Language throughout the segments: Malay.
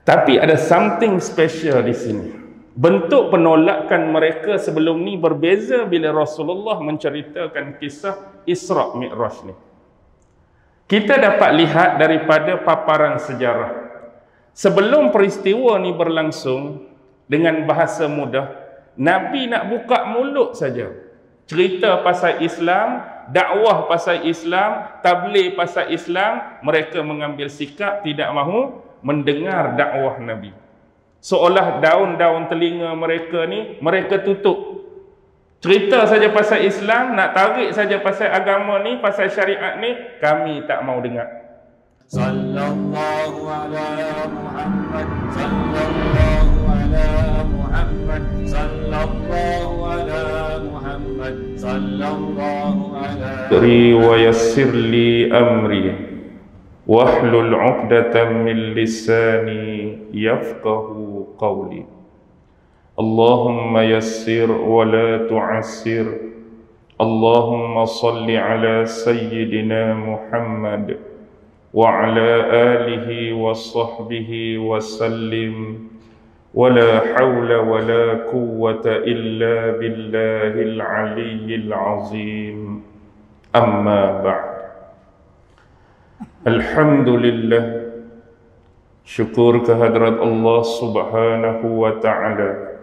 Tapi ada something special di sini. Bentuk penolakan mereka sebelum ni berbeza bila Rasulullah menceritakan kisah Isra' Mi'raj ni. Kita dapat lihat daripada paparan sejarah. Sebelum peristiwa ni berlangsung, dengan bahasa mudah, Nabi nak buka mulut saja. Cerita pasal Islam, dakwah pasal Islam, tabligh pasal Islam, mereka mengambil sikap tidak mahu mendengar dakwah Nabi. Seolah daun-daun telinga mereka ni, mereka tutup. Cerita saja pasal Islam, nak tarik saja pasal agama ni, pasal syariat ni, kami tak mau dengar. Sallallahu ala Muhammad, sallallahu ala Muhammad, sallallahu ala Muhammad, sallallahu ala wa yassir li amri wahlul 'uqdatam min lisani yafqahu qawli. Allahumma yassir wa la tu'assir. Allahumma salli ala sayyidina Muhammad wa ala alihi wa sahbihi wa sallim. Wa la hawla wa la quwwata illa billahil aliyyil azim. Amma ba'd. Alhamdulillah, syukur kehadrat Allah subhanahu wa ta'ala,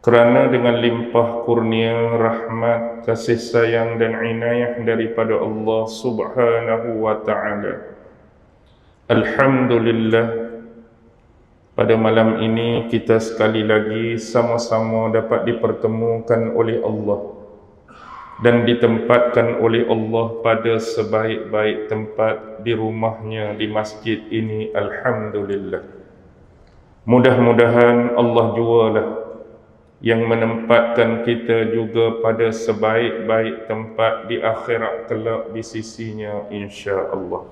kerana dengan limpah kurnia, rahmat, kasih sayang dan inayah daripada Allah subhanahu wa ta'ala. Alhamdulillah, pada malam ini kita sekali lagi sama-sama dapat dipertemukan oleh Allah dan ditempatkan oleh Allah pada sebaik-baik tempat di rumahnya, di masjid ini. Alhamdulillah. Mudah-mudahan Allah jualah yang menempatkan kita juga pada sebaik-baik tempat di akhirat kelak di sisinya, insya-Allah.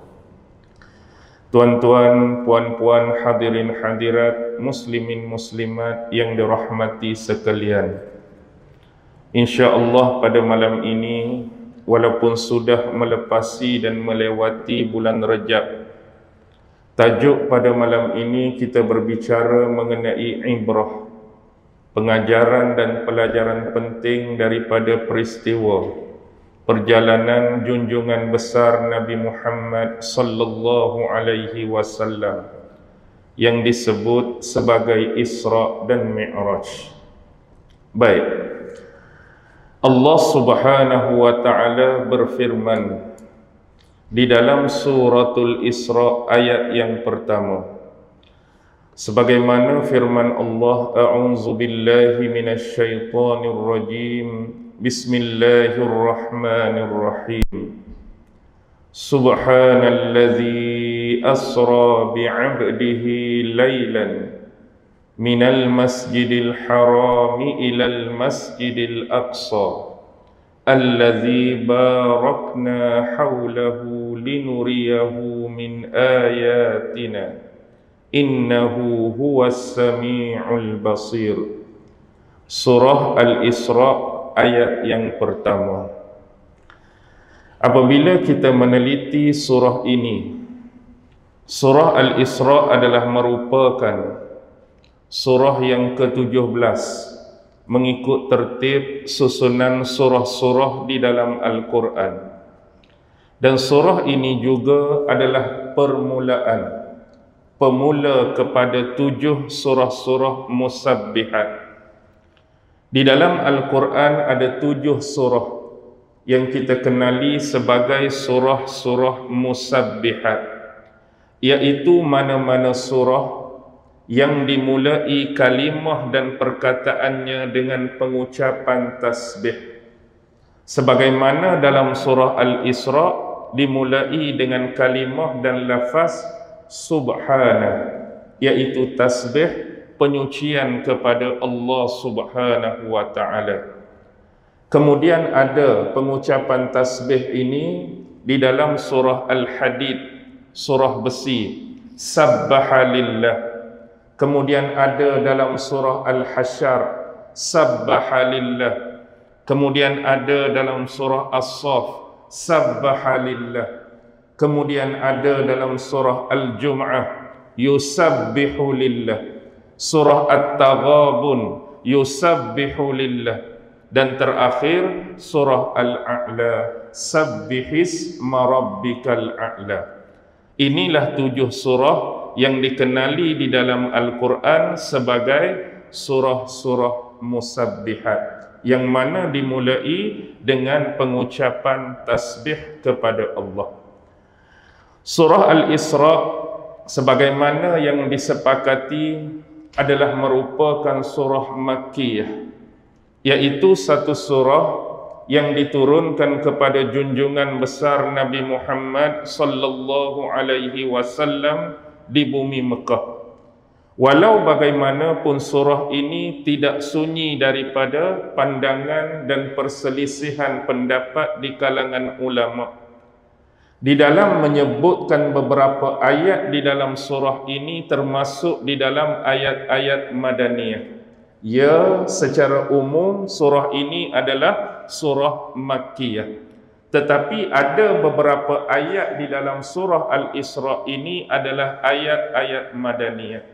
Tuan-tuan, puan-puan, hadirin hadirat, muslimin muslimat yang dirahmati sekalian, insya-Allah pada malam ini, walaupun sudah melepasi dan melewati bulan Rajab, tajuk pada malam ini kita berbicara mengenai ibrah, pengajaran dan pelajaran penting daripada peristiwa perjalanan junjungan besar Nabi Muhammad sallallahu alaihi wasallam yang disebut sebagai Isra' dan Mi'raj. Baik, Allah subhanahu wa ta'ala berfirman di dalam suratul Isra' ayat yang pertama, sebagaimana firman Allah, a'udzu billahi minasy syaithanir rajim, bismillahirrahmanirrahim, subhanalladzi asra bi'abdihi laylan minal masjidil harami ilal masjidil aqsa alladzi barakna hawlahu linuriyahu min ayatina innahu huwas sami'ul basir. Surah Al-Isra' ayat yang pertama. Apabila kita meneliti surah ini, surah Al-Isra' adalah merupakan surah yang ke-17 mengikut tertib susunan surah-surah di dalam Al-Quran. Dan surah ini juga adalah permulaan, pemula kepada 7 surah-surah musabbihat. Di dalam Al-Quran ada 7 surah yang kita kenali sebagai surah-surah musabbihat, iaitu mana-mana surah yang dimulai kalimah dan perkataannya dengan pengucapan tasbih. Sebagaimana dalam surah Al-Isra' dimulai dengan kalimah dan lafaz subhana, iaitu tasbih, penyucian kepada Allah subhanahu wa ta'ala. Kemudian ada pengucapan tasbih ini di dalam surah Al-Hadid, surah besi, sabbaha lillah. Kemudian ada dalam surah Al-Hasyr, sabbaha lillah. Kemudian ada dalam surah As-Saff, sabbaha lillah. Kemudian ada dalam surah Al-Jum'ah, yusabbihu lillah. Surah At-Taghabun, yusabbihu lillah. Dan terakhir surah Al-A'la, sabbihisma rabbikal a'la. Inilah 7 surah yang dikenali di dalam Al-Quran sebagai surah-surah musabbihat, yang mana dimulai dengan pengucapan tasbih kepada Allah. Surah Al-Isra sebagaimana yang disepakati adalah merupakan surah Makkiyah, yaitu satu surah yang diturunkan kepada junjungan besar Nabi Muhammad sallallahu alaihi wasallam di bumi Mekah. Walau bagaimanapun surah ini tidak sunyi daripada pandangan dan perselisihan pendapat di kalangan ulama. Di dalam menyebutkan beberapa ayat di dalam surah ini termasuk di dalam ayat-ayat Madaniyah. Ya, secara umum surah ini adalah surah Makkiyah. Tetapi ada beberapa ayat di dalam surah Al-Isra ini adalah ayat-ayat Madaniyah.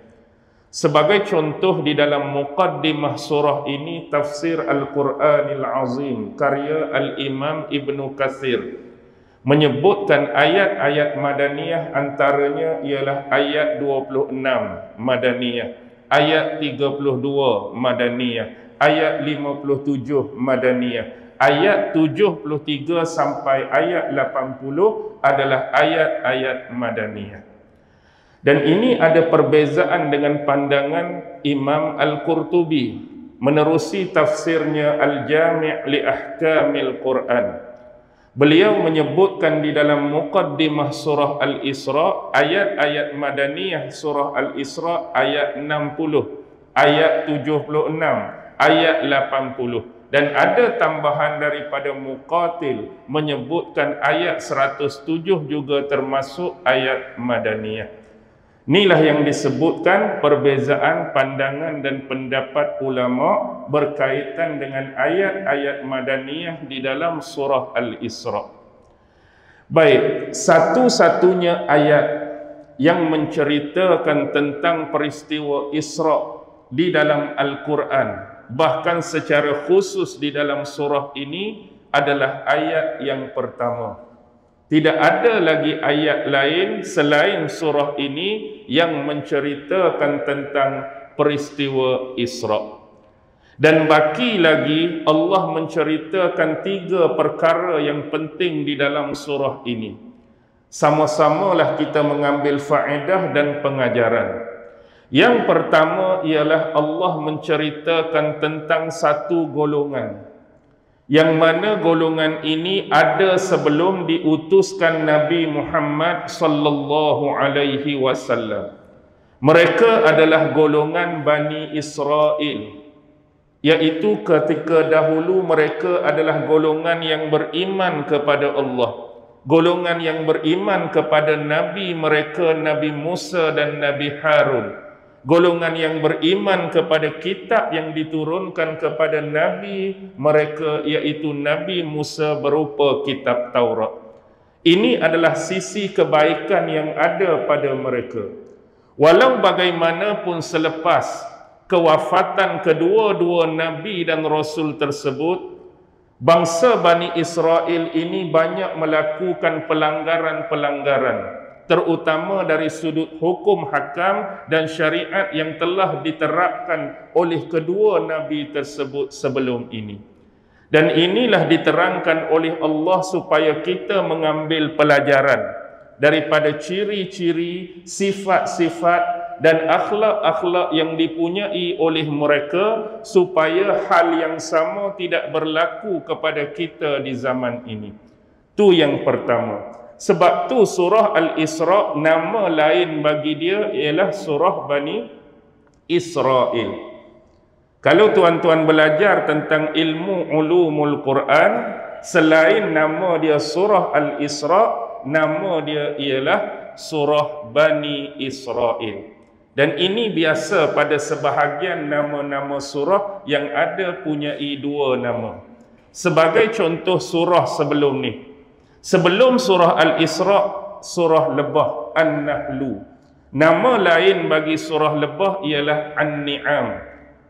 Sebagai contoh di dalam muqaddimah surah ini tafsir Al-Quranil Azim karya Al-Imam Ibnu Katsir menyebutkan ayat-ayat Madaniyah, antaranya ialah ayat 26 Madaniyah, ayat 32 Madaniyah, ayat 57 Madaniyah, ayat 73 sampai ayat 80 adalah ayat-ayat Madaniyah. Dan ini ada perbezaan dengan pandangan Imam Al-Qurtubi menerusi tafsirnya Al-Jami' li Ahkamil Quran. Beliau menyebutkan di dalam muqaddimah surah Al-Isra, ayat-ayat Madaniyah surah Al-Isra ayat 60, ayat 76, ayat 80. Dan ada tambahan daripada Muqatil menyebutkan ayat 107 juga termasuk ayat Madaniyah. Inilah yang disebutkan perbezaan pandangan dan pendapat ulama berkaitan dengan ayat-ayat Madaniyah di dalam surah Al-Isra. Baik, satu-satunya ayat yang menceritakan tentang peristiwa Isra di dalam Al-Quran, bahkan secara khusus di dalam surah ini, adalah ayat yang pertama. Tidak ada lagi ayat lain selain surah ini yang menceritakan tentang peristiwa Isra. Dan baki lagi Allah menceritakan 3 perkara yang penting di dalam surah ini. Sama-samalah kita mengambil faedah dan pengajaran. Yang pertama ialah Allah menceritakan tentang satu golongan, yang mana golongan ini ada sebelum diutuskan Nabi Muhammad sallallahu alaihi wasallam. Mereka adalah golongan Bani Israel, yaitu ketika dahulu mereka adalah golongan yang beriman kepada Allah, golongan yang beriman kepada Nabi mereka, Nabi Musa dan Nabi Harun, golongan yang beriman kepada kitab yang diturunkan kepada Nabi mereka, iaitu Nabi Musa berupa kitab Taurat. Ini adalah sisi kebaikan yang ada pada mereka. Walau bagaimanapun selepas kewafatan kedua-dua Nabi dan Rasul tersebut, bangsa Bani Israel ini banyak melakukan pelanggaran-pelanggaran, terutama dari sudut hukum hakam dan syariat yang telah diterapkan oleh kedua Nabi tersebut sebelum ini. Dan inilah diterangkan oleh Allah supaya kita mengambil pelajaran daripada ciri-ciri, sifat-sifat dan akhlak-akhlak yang dipunyai oleh mereka, supaya hal yang sama tidak berlaku kepada kita di zaman ini. Itu yang pertama. Sebab tu surah Al-Isra nama lain bagi dia ialah surah Bani Israel. Kalau tuan-tuan belajar tentang ilmu ulumul Quran, selain nama dia surah Al-Isra, nama dia ialah surah Bani Israel. Dan ini biasa pada sebahagian nama-nama surah yang ada punyai 2 nama. Sebagai contoh surah sebelum ni, sebelum surah Al-Isra, surah Lebah An-Nahlu, Nama lain bagi surah Lebah ialah An-Ni'am,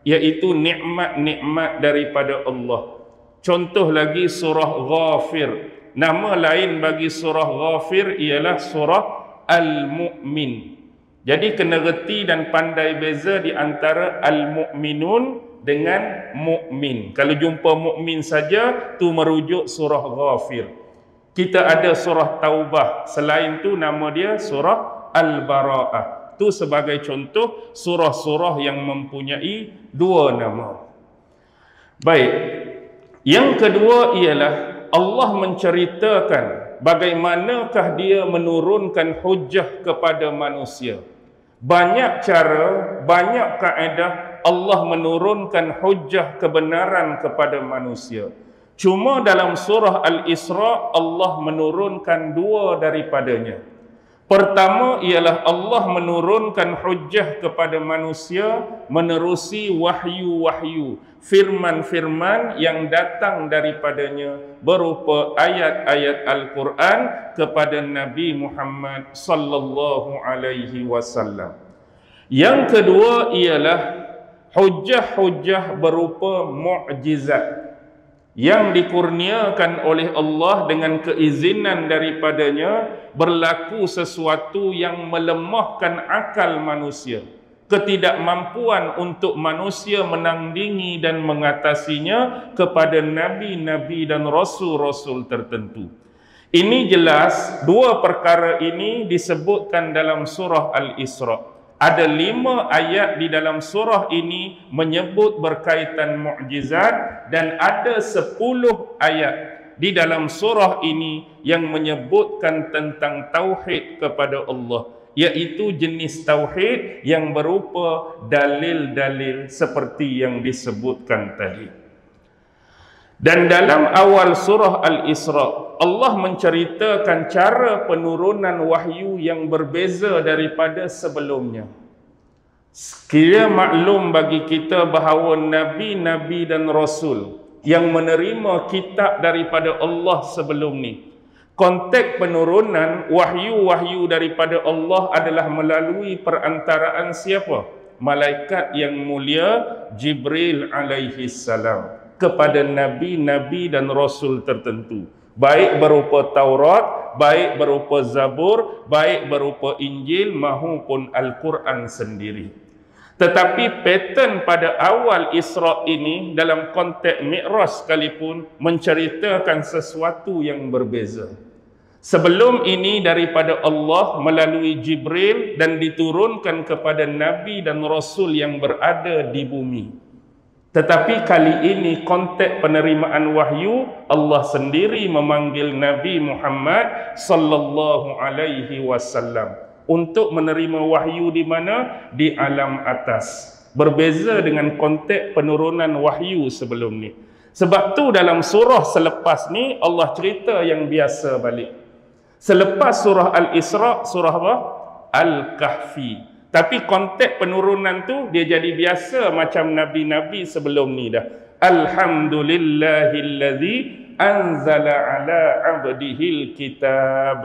iaitu nikmat-nikmat daripada Allah. Contoh lagi surah Ghafir. Nama lain bagi surah Ghafir ialah surah Al-Mu'min. Jadi kena reti dan pandai beza di antara Al-Mu'minun dengan Mu'min. Kalau jumpa Mu'min saja, tu merujuk surah Ghafir. Kita ada surah Taubah, selain tu nama dia surah Al-Bara'ah. Tu sebagai contoh surah-surah yang mempunyai dua nama. Baik. Yang kedua ialah Allah menceritakan bagaimanakah dia menurunkan hujjah kepada manusia. Banyak cara, banyak kaedah Allah menurunkan hujjah kebenaran kepada manusia. Cuma dalam surah Al-Isra Allah menurunkan dua daripadanya. Pertama ialah Allah menurunkan hujjah kepada manusia menerusi wahyu-wahyu, firman-firman yang datang daripadanya berupa ayat-ayat Al-Quran kepada Nabi Muhammad sallallahu alaihi wasallam. Yang kedua ialah hujjah-hujjah berupa mukjizat yang dikurniakan oleh Allah dengan keizinan daripadanya berlaku sesuatu yang melemahkan akal manusia, ketidakmampuan untuk manusia menandingi dan mengatasinya kepada nabi-nabi dan rasul-rasul tertentu. Ini jelas dua perkara ini disebutkan dalam surah Al-Isra. Ada 5 ayat di dalam surah ini menyebut berkaitan mukjizat, dan ada 10 ayat di dalam surah ini yang menyebutkan tentang tauhid kepada Allah, iaitu jenis tauhid yang berupa dalil-dalil seperti yang disebutkan tadi. Dan dalam awal surah Al-Isra Allah menceritakan cara penurunan wahyu yang berbeza daripada sebelumnya. Sekiranya maklum bagi kita bahawa nabi-nabi dan rasul yang menerima kitab daripada Allah sebelum ni, konteks penurunan wahyu-wahyu daripada Allah adalah melalui perantaraan siapa? Malaikat yang mulia Jibril alaihi salam kepada nabi-nabi dan rasul tertentu, baik berupa Taurat, baik berupa Zabur, baik berupa Injil maupun Al-Quran sendiri. Tetapi pattern pada awal Isra ini dalam konteks Mi'raj sekalipun menceritakan sesuatu yang berbeza. Sebelum ini daripada Allah melalui Jibril dan diturunkan kepada nabi dan rasul yang berada di bumi. Tetapi kali ini konteks penerimaan wahyu Allah sendiri memanggil Nabi Muhammad sallallahu alaihi wasallam untuk menerima wahyu di mana? Di alam atas. Berbeza dengan konteks penurunan wahyu sebelum ni. Sebab tu dalam surah selepas ni Allah cerita yang biasa balik. Selepas surah Al-Isra, surah apa? Al-Kahfi. Tapi konteks penurunan tu dia jadi biasa macam nabi-nabi sebelum ni dah. Alhamdulillahillazi anzala ala abdihil kitab.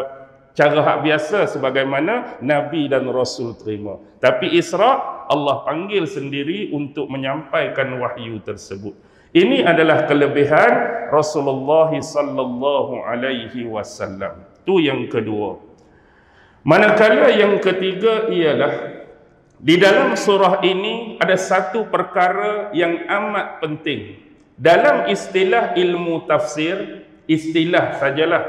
Cara hak biasa sebagaimana nabi dan rasul terima. Tapi Isra Allah panggil sendiri untuk menyampaikan wahyu tersebut. Ini adalah kelebihan Rasulullah sallallahu alaihi wasallam. Tu yang kedua. Manakala yang ketiga ialah di dalam surah ini ada satu perkara yang amat penting. Dalam istilah ilmu tafsir, istilah sajalah,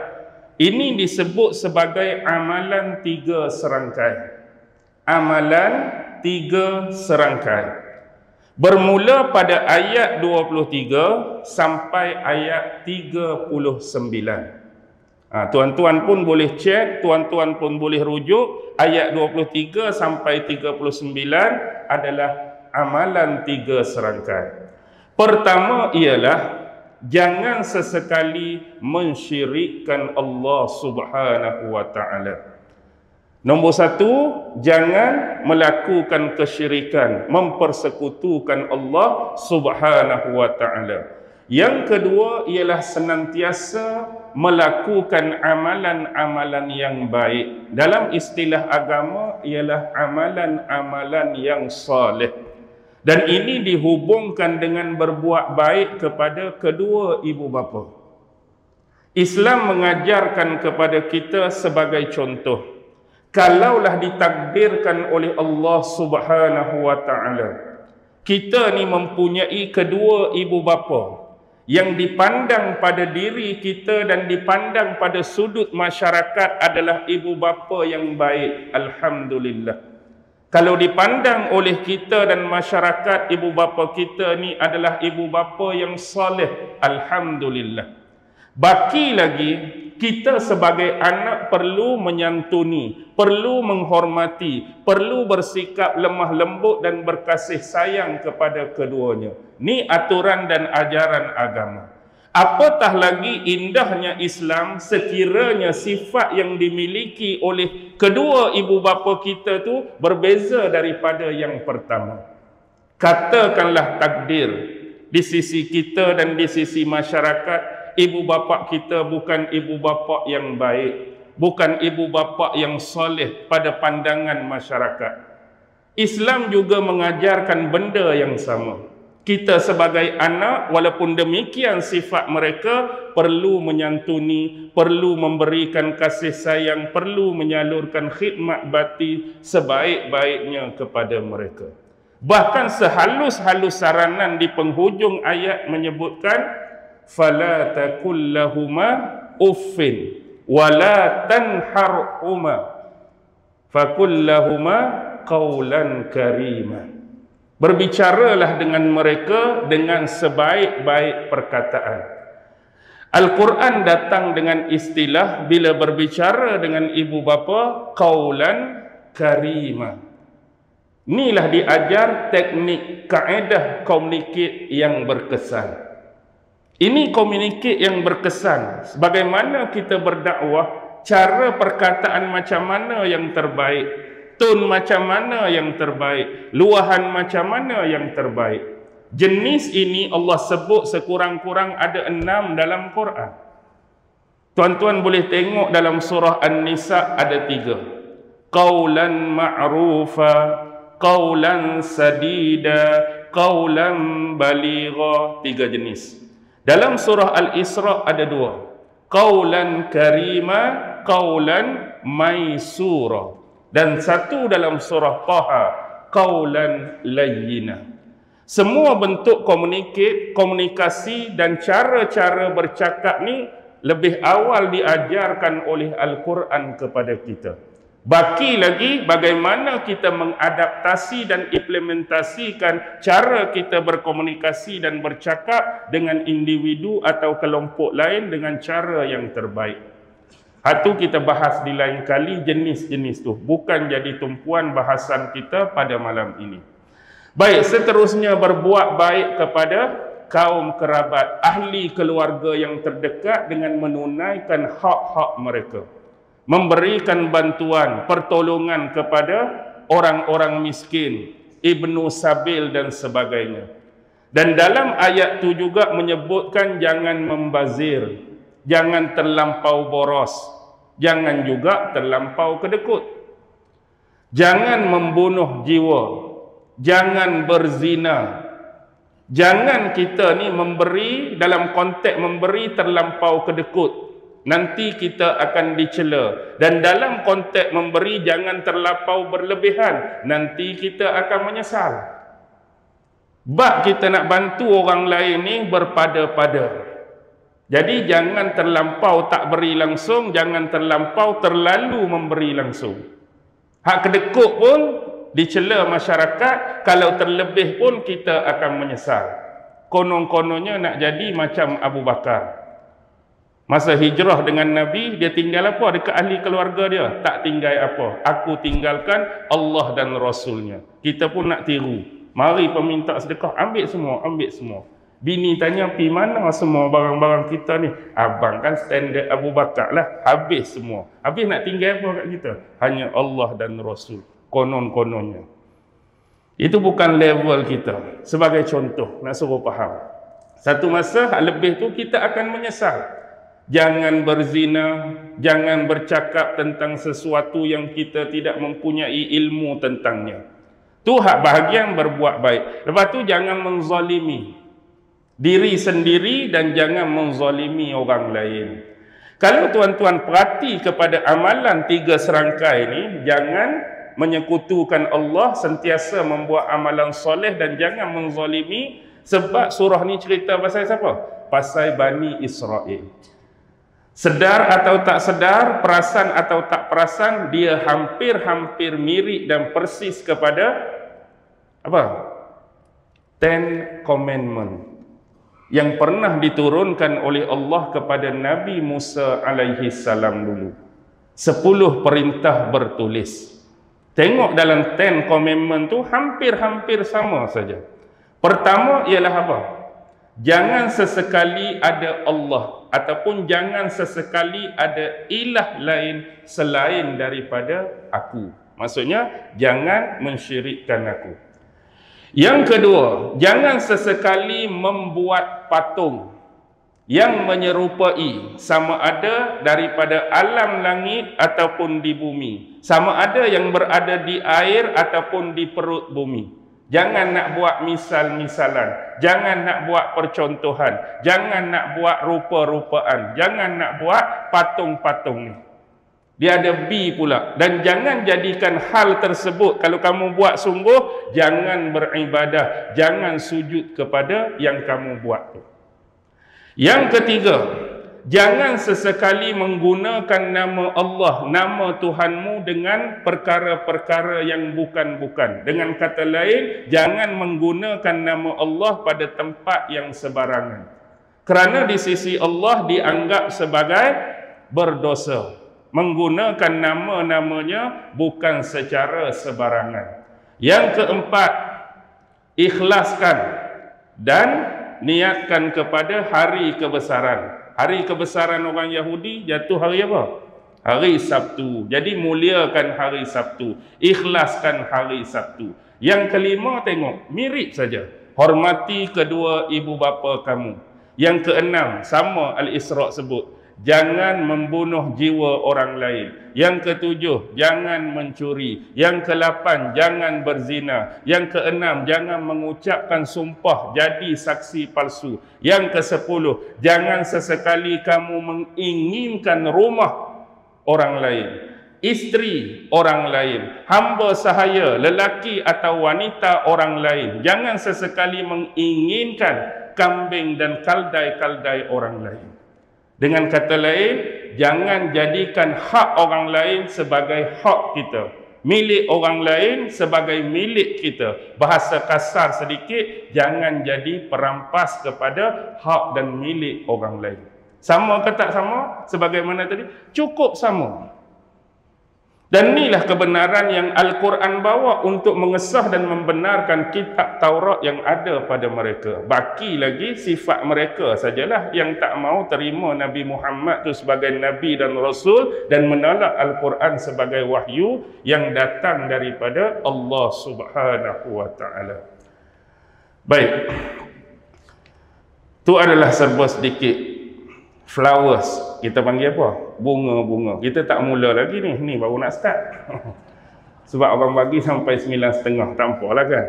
ini disebut sebagai amalan 3 serangkai. Amalan 3 serangkai. Bermula pada ayat 23 sampai ayat 39. Tuan-tuan pun boleh cek, tuan-tuan pun boleh rujuk. Ayat 23 sampai 39 adalah amalan 3 serangkai. Pertama ialah jangan sesekali mensyirikkan Allah Subhanahu wa taala. Nombor 1, jangan melakukan kesyirikan, mempersekutukan Allah Subhanahu wa taala. Yang kedua ialah senantiasa melakukan amalan-amalan yang baik. Dalam istilah agama ialah amalan-amalan yang soleh. Dan ini dihubungkan dengan berbuat baik kepada kedua ibu bapa. Islam mengajarkan kepada kita sebagai contoh, kalaulah ditakdirkan oleh Allah Subhanahu wa taala, kita ni mempunyai kedua ibu bapa yang dipandang pada diri kita dan dipandang pada sudut masyarakat adalah ibu bapa yang baik, alhamdulillah. Kalau dipandang oleh kita dan masyarakat, ibu bapa kita ni adalah ibu bapa yang soleh, alhamdulillah. Baki lagi, kita sebagai anak perlu menyantuni, perlu menghormati, perlu bersikap lemah lembut dan berkasih sayang kepada keduanya. Ni aturan dan ajaran agama. Apatah lagi indahnya Islam sekiranya sifat yang dimiliki oleh kedua ibu bapa kita tu berbeza daripada yang pertama. Katakanlah takdir di sisi kita dan di sisi masyarakat, ibu bapa kita bukan ibu bapa yang baik, bukan ibu bapa yang soleh pada pandangan masyarakat. Islam juga mengajarkan benda yang sama. Kita sebagai anak, walaupun demikian sifat mereka, perlu menyantuni, perlu memberikan kasih sayang, perlu menyalurkan khidmat bakti sebaik-baiknya kepada mereka. Bahkan sehalus-halus saranan di penghujung ayat menyebutkan, fala takul lahuma uffin wala tanharhuma fakul lahuma qawlan karima. Berbicaralah dengan mereka dengan sebaik-baik perkataan. Al-Quran datang dengan istilah bila berbicara dengan ibu bapa, qawlan karima. Inilah diajar teknik kaedah communicate yang berkesan. Ini communicate yang berkesan. Bagaimana kita berdakwah, cara perkataan macam mana yang terbaik, tone macam mana yang terbaik, luahan macam mana yang terbaik. Jenis ini Allah sebut sekurang-kurang ada 6 dalam Quran. Tuan-tuan boleh tengok dalam surah An-Nisa ada 3. Qawlan ma'rufa, qawlan sadida, qawlan baligha. 3 jenis. Dalam surah Al-Isra ada 2. Qawlan karima, qawlan maisura. Dan 1 dalam surah Taha, qawlan layyina. Semua bentuk komunikasi dan cara-cara bercakap ni lebih awal diajarkan oleh Al-Quran kepada kita. Baki lagi bagaimana kita mengadaptasi dan implementasikan cara kita berkomunikasi dan bercakap dengan individu atau kelompok lain dengan cara yang terbaik. Itu kita bahas di lain kali jenis-jenis tu, bukan jadi tumpuan bahasan kita pada malam ini. Baik, seterusnya berbuat baik kepada kaum kerabat, ahli keluarga yang terdekat dengan menunaikan hak-hak mereka. Memberikan bantuan, pertolongan kepada orang-orang miskin, ibnu sabil dan sebagainya. Dan dalam ayat tu juga menyebutkan jangan membazir, jangan terlampau boros, jangan juga terlampau kedekut. Jangan membunuh jiwa, jangan berzina. Jangan kita ni memberi dalam konteks memberi terlampau kedekut. Nanti kita akan dicela. Dan dalam konteks memberi jangan terlampau berlebihan. Nanti kita akan menyesal. Bab kita nak bantu orang lain ni berpada-pada. Jadi jangan terlampau tak beri langsung, jangan terlampau terlalu memberi langsung. Hak kedekut pun dicela masyarakat, kalau terlebih pun kita akan menyesal. Konon-kononnya nak jadi macam Abu Bakar. Masa hijrah dengan Nabi, dia tinggal apa dekat ahli keluarga dia? Tak tinggal apa. Aku tinggalkan Allah dan Rasulnya. Kita pun nak tiru. Mari peminta sedekah, ambil semua, ambil semua. Bini tanya, pi mana semua barang-barang kita ni? Abang kan standard Abu Bakar lah, habis semua. Habis nak tinggal apa kat kita? Hanya Allah dan Rasul. Konon-kononnya. Itu bukan level kita. Sebagai contoh, nak suruh faham. Satu masa lebih tu kita akan menyesal. Jangan berzina, jangan bercakap tentang sesuatu yang kita tidak mempunyai ilmu tentangnya. Tu hak bahagian berbuat baik. Lepas tu jangan menzalimi diri sendiri dan jangan menzalimi orang lain. Kalau tuan-tuan perhati kepada amalan 3 serangkai ni, jangan menyekutukan Allah, sentiasa membuat amalan soleh dan jangan menzalimi. Sebab surah ni cerita pasal siapa? Pasal Bani Israel. Sedar atau tak sedar, perasan atau tak perasan, dia hampir-hampir mirip dan persis kepada apa? 10 Commandment yang pernah diturunkan oleh Allah kepada Nabi Musa alaihi salam dulu. 10 perintah bertulis. Tengok dalam 10 Commandment tu hampir-hampir sama saja. Pertama ialah apa? Jangan sesekali ada Allah ataupun jangan sesekali ada ilah lain selain daripada aku. Maksudnya jangan mensyirikkan aku. Yang kedua, jangan sesekali membuat patung yang menyerupai sama ada daripada alam langit ataupun di bumi, sama ada yang berada di air ataupun di perut bumi. Jangan nak buat misal-misalan, jangan nak buat percontohan, jangan nak buat rupa-rupaan, jangan nak buat patung-patung ni. Dia ada B pula. Dan jangan jadikan hal tersebut, kalau kamu buat sungguh, jangan beribadah, jangan sujud kepada yang kamu buat tu. Yang ketiga, jangan sesekali menggunakan nama Allah, nama Tuhanmu dengan perkara-perkara yang bukan-bukan. Dengan kata lain, jangan menggunakan nama Allah pada tempat yang sebarangan. Kerana di sisi Allah dianggap sebagai berdosa. Menggunakan nama-namanya bukan secara sebarangan. Yang keempat, ikhlaskan dan niatkan kepada hari kebesaran. Hari kebesaran orang Yahudi jatuh hari apa? Hari Sabtu. Jadi muliakan hari Sabtu, ikhlaskan hari Sabtu. Yang kelima, tengok, mirip saja. Hormati kedua ibu bapa kamu. Yang keenam, sama Al-Isra sebut, jangan membunuh jiwa orang lain. Yang ketujuh, jangan mencuri. Yang ke-8, jangan berzina. Yang ke-6, jangan mengucapkan sumpah jadi saksi palsu. Yang ke-10, jangan sesekali kamu menginginkan rumah orang lain, isteri orang lain, hamba sahaya, lelaki atau wanita orang lain. Jangan sesekali menginginkan kambing dan kaldai-kaldai orang lain. Dengan kata lain, jangan jadikan hak orang lain sebagai hak kita, milik orang lain sebagai milik kita. Bahasa kasar sedikit, jangan jadi perampas kepada hak dan milik orang lain. Sama ke tak sama? Sebagaimana tadi, cukup sama. Dan inilah kebenaran yang Al-Quran bawa untuk mengesah dan membenarkan kitab Taurat yang ada pada mereka. Baki lagi sifat mereka sajalah yang tak mau terima Nabi Muhammad itu sebagai Nabi dan Rasul dan menolak Al-Quran sebagai wahyu yang datang daripada Allah Subhanahu wa Ta'ala. Baik, itu adalah serba sedikit flowers, kita panggil apa? Bunga-bunga. Kita tak mula lagi ni baru nak start. Sebab abang bagi sampai 9.30, tak apalah kan?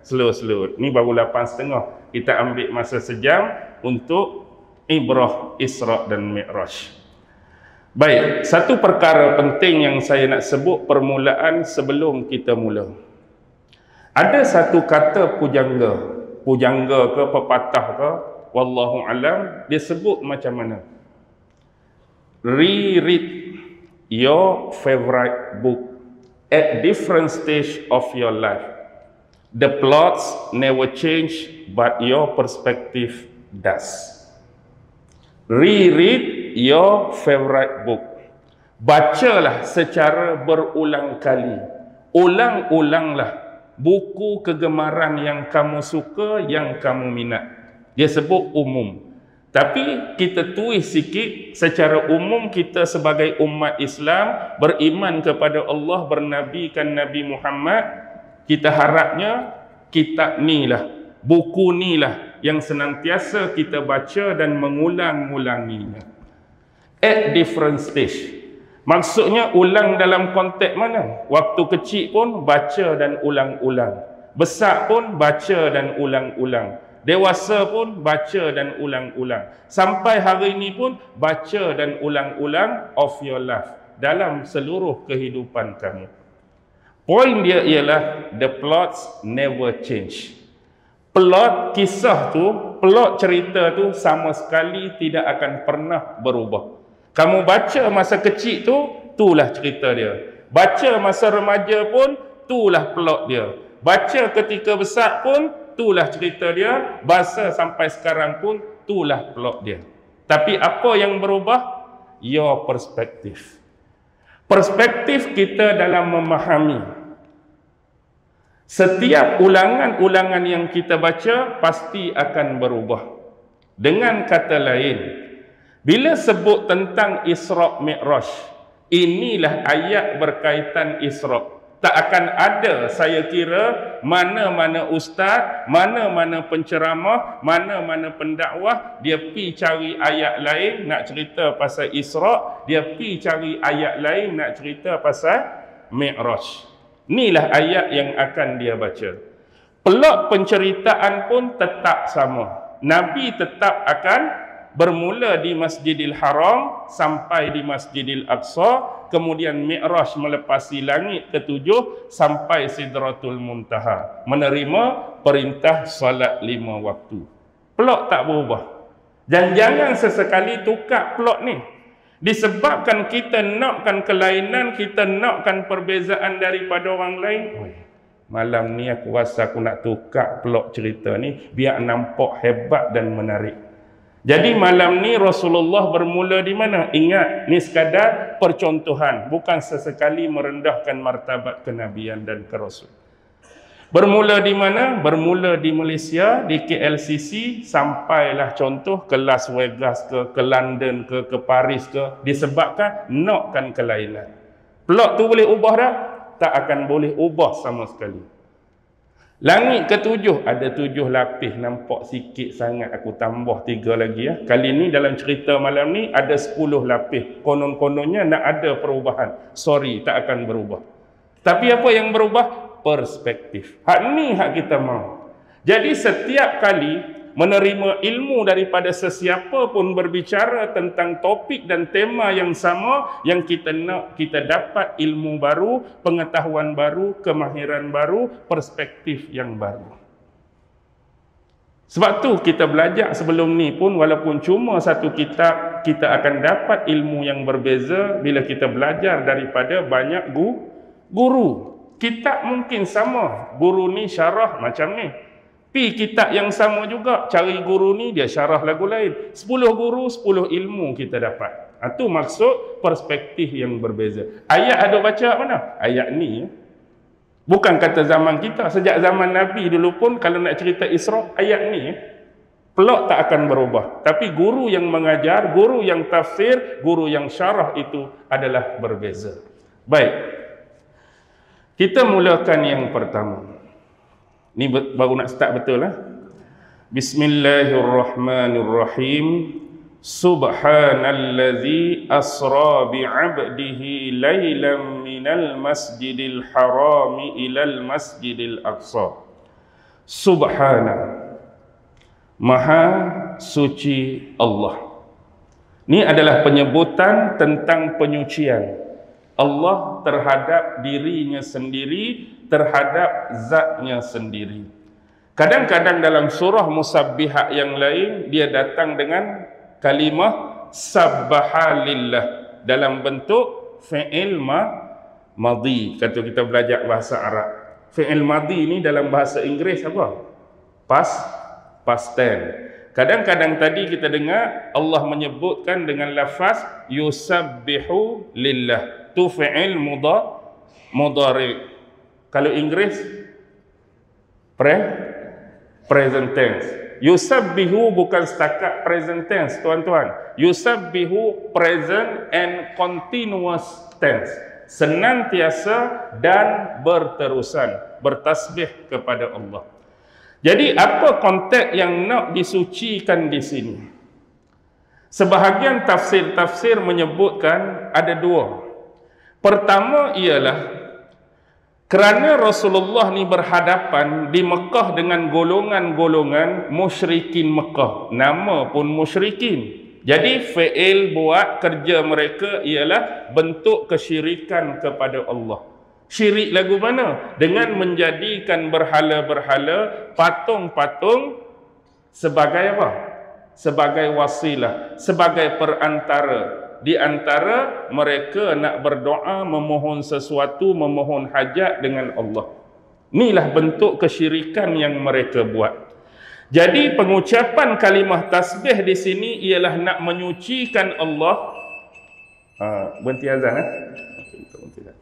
Slow-slow. Ni baru 8.30. Kita ambil masa sejam untuk ibrah Isra dan Mi'raj. Baik, satu perkara penting yang saya nak sebut permulaan sebelum kita mula. Ada satu kata pujangga ke pepatah ke, wallahu alam, dia sebut macam mana? Reread your favorite book at different stage of your life. The plots never change, but your perspective does. Reread your favorite book. Bacalah secara berulang kali. Ulang-ulanglah buku kegemaran yang kamu suka, yang kamu minat. Dia sebut umum. Tapi kita tulis sikit, secara umum kita sebagai umat Islam beriman kepada Allah, bernabikan Nabi Muhammad, kita harapnya kitab ni lah, buku ni lah yang senantiasa kita baca dan mengulang-ulanginya. At different stage. Maksudnya ulang dalam konteks mana? Waktu kecil pun baca dan ulang-ulang. Besar pun baca dan ulang-ulang. Dewasa pun baca dan ulang-ulang. Sampai hari ini pun baca dan ulang-ulang of your life. Dalam seluruh kehidupan kamu. Poin dia ialah the plots never change. Plot kisah tu, plot cerita tu sama sekali tidak akan pernah berubah. Kamu baca masa kecil tu, itulah cerita dia. Baca masa remaja pun, itulah plot dia. Baca ketika besar pun, itulah cerita dia. Bahasa sampai sekarang pun, itulah plot dia. Tapi apa yang berubah? Your perspective. Perspektif kita dalam memahami. Setiap ulangan-ulangan yang kita baca pasti akan berubah. Dengan kata lain, bila sebut tentang Isra' Mi'raj, inilah ayat berkaitan Isra'. Tak akan ada, saya kira, mana-mana ustaz, mana-mana penceramah, mana-mana pendakwah, dia pi cari ayat lain nak cerita pasal Isra', dia pi cari ayat lain nak cerita pasal Mi'raj. Inilah ayat yang akan dia baca. Plot penceritaan pun tetap sama. Nabi tetap akan bermula di Masjidil Haram sampai di Masjidil Aqsa, kemudian Mi'raj melepasi langit ketujuh sampai Sidratul Muntaha, menerima perintah salat 5 waktu. Plot tak berubah. Dan jangan sesekali tukar plot ni. Disebabkan kita nakkan kelainan, kita nakkan perbezaan daripada orang lain. Malam ni aku rasa aku nak tukar plot cerita ni biar nampak hebat dan menarik. Jadi malam ni Rasulullah bermula di mana? Ingat, ni sekadar percontohan, bukan sesekali merendahkan martabat kenabian dan kerasul. Bermula di mana? Bermula di Malaysia, di KLCC, sampailah contoh ke Las Vegas ke London ke Paris ke, disebabkan nakkan kelainan. Plot tu boleh ubah dah? Tak akan boleh ubah sama sekali. Langit ketujuh, ada 7 lapis, nampak sikit sangat, aku tambah 3 lagi ya. Kali ni dalam cerita malam ni ada 10 lapis. Konon-kononnya nak ada perubahan. Sorry, tak akan berubah. Tapi apa yang berubah? Perspektif. Hak ni hak kita mahu. Jadi setiap kali menerima ilmu daripada sesiapa pun berbicara tentang topik dan tema yang sama, yang kita nak, kita dapat ilmu baru, pengetahuan baru, kemahiran baru, perspektif yang baru. Sebab tu kita belajar sebelum ni pun, walaupun cuma satu kitab, kita akan dapat ilmu yang berbeza bila kita belajar daripada banyak guru. Kitab mungkin sama, guru ni syarah macam ni. Pi kitab yang sama juga, cari guru ni dia syarah lagu lain. 10 guru, 10 ilmu kita dapat. Itu maksud perspektif yang berbeza. Ayat ada baca mana? Ayat ni. Bukan kata zaman kita, sejak zaman Nabi dulu pun kalau nak cerita Isra', ayat ni. Plot tak akan berubah. Tapi guru yang mengajar, guru yang tafsir, guru yang syarah itu adalah berbeza. Baik. Kita mulakan yang pertama. Ni baru nak start betul lah. Bismillahirrahmanirrahim. Subhanallazi asra bi'abdihi laylan minal masjidil harami ilal masjidil aqsa. Subhana. Maha suci Allah. Ini adalah penyebutan tentang penyucian Allah terhadap dirinya sendiri, terhadap zatnya sendiri. Kadang-kadang dalam surah Musabbihat yang lain, dia datang dengan kalimah sabbaha lillah dalam bentuk fi'il madhi. Kata kita belajar bahasa Arab. Fi'il madhi ni dalam bahasa Inggeris apa? Past tense. Kadang-kadang tadi kita dengar Allah menyebutkan dengan lafaz yusabbihu lillah. Tu fi'il mudhari. Kalau Inggeris present tense. Yusabbihu bukan setakat present tense, tuan-tuan. Yusabbihu present and continuous tense. Senantiasa dan berterusan bertasbih kepada Allah. Jadi apa konteks yang nak disucikan di sini? Sebahagian tafsir-tafsir menyebutkan ada dua. Pertama ialah kerana Rasulullah ni berhadapan di Mekah dengan golongan-golongan musyrikin Mekah. Nama pun musyrikin. Jadi fi'il buat kerja mereka ialah bentuk kesyirikan kepada Allah. Syirik lagu mana? Dengan menjadikan berhala-berhala, patung-patung sebagai apa? Sebagai wasilah, sebagai perantara. Di antara mereka nak berdoa, memohon sesuatu, memohon hajat dengan Allah. Inilah bentuk kesyirikan yang mereka buat. Jadi pengucapan kalimah tasbih di sini ialah nak menyucikan Allah. Berhenti azan berhenti azan.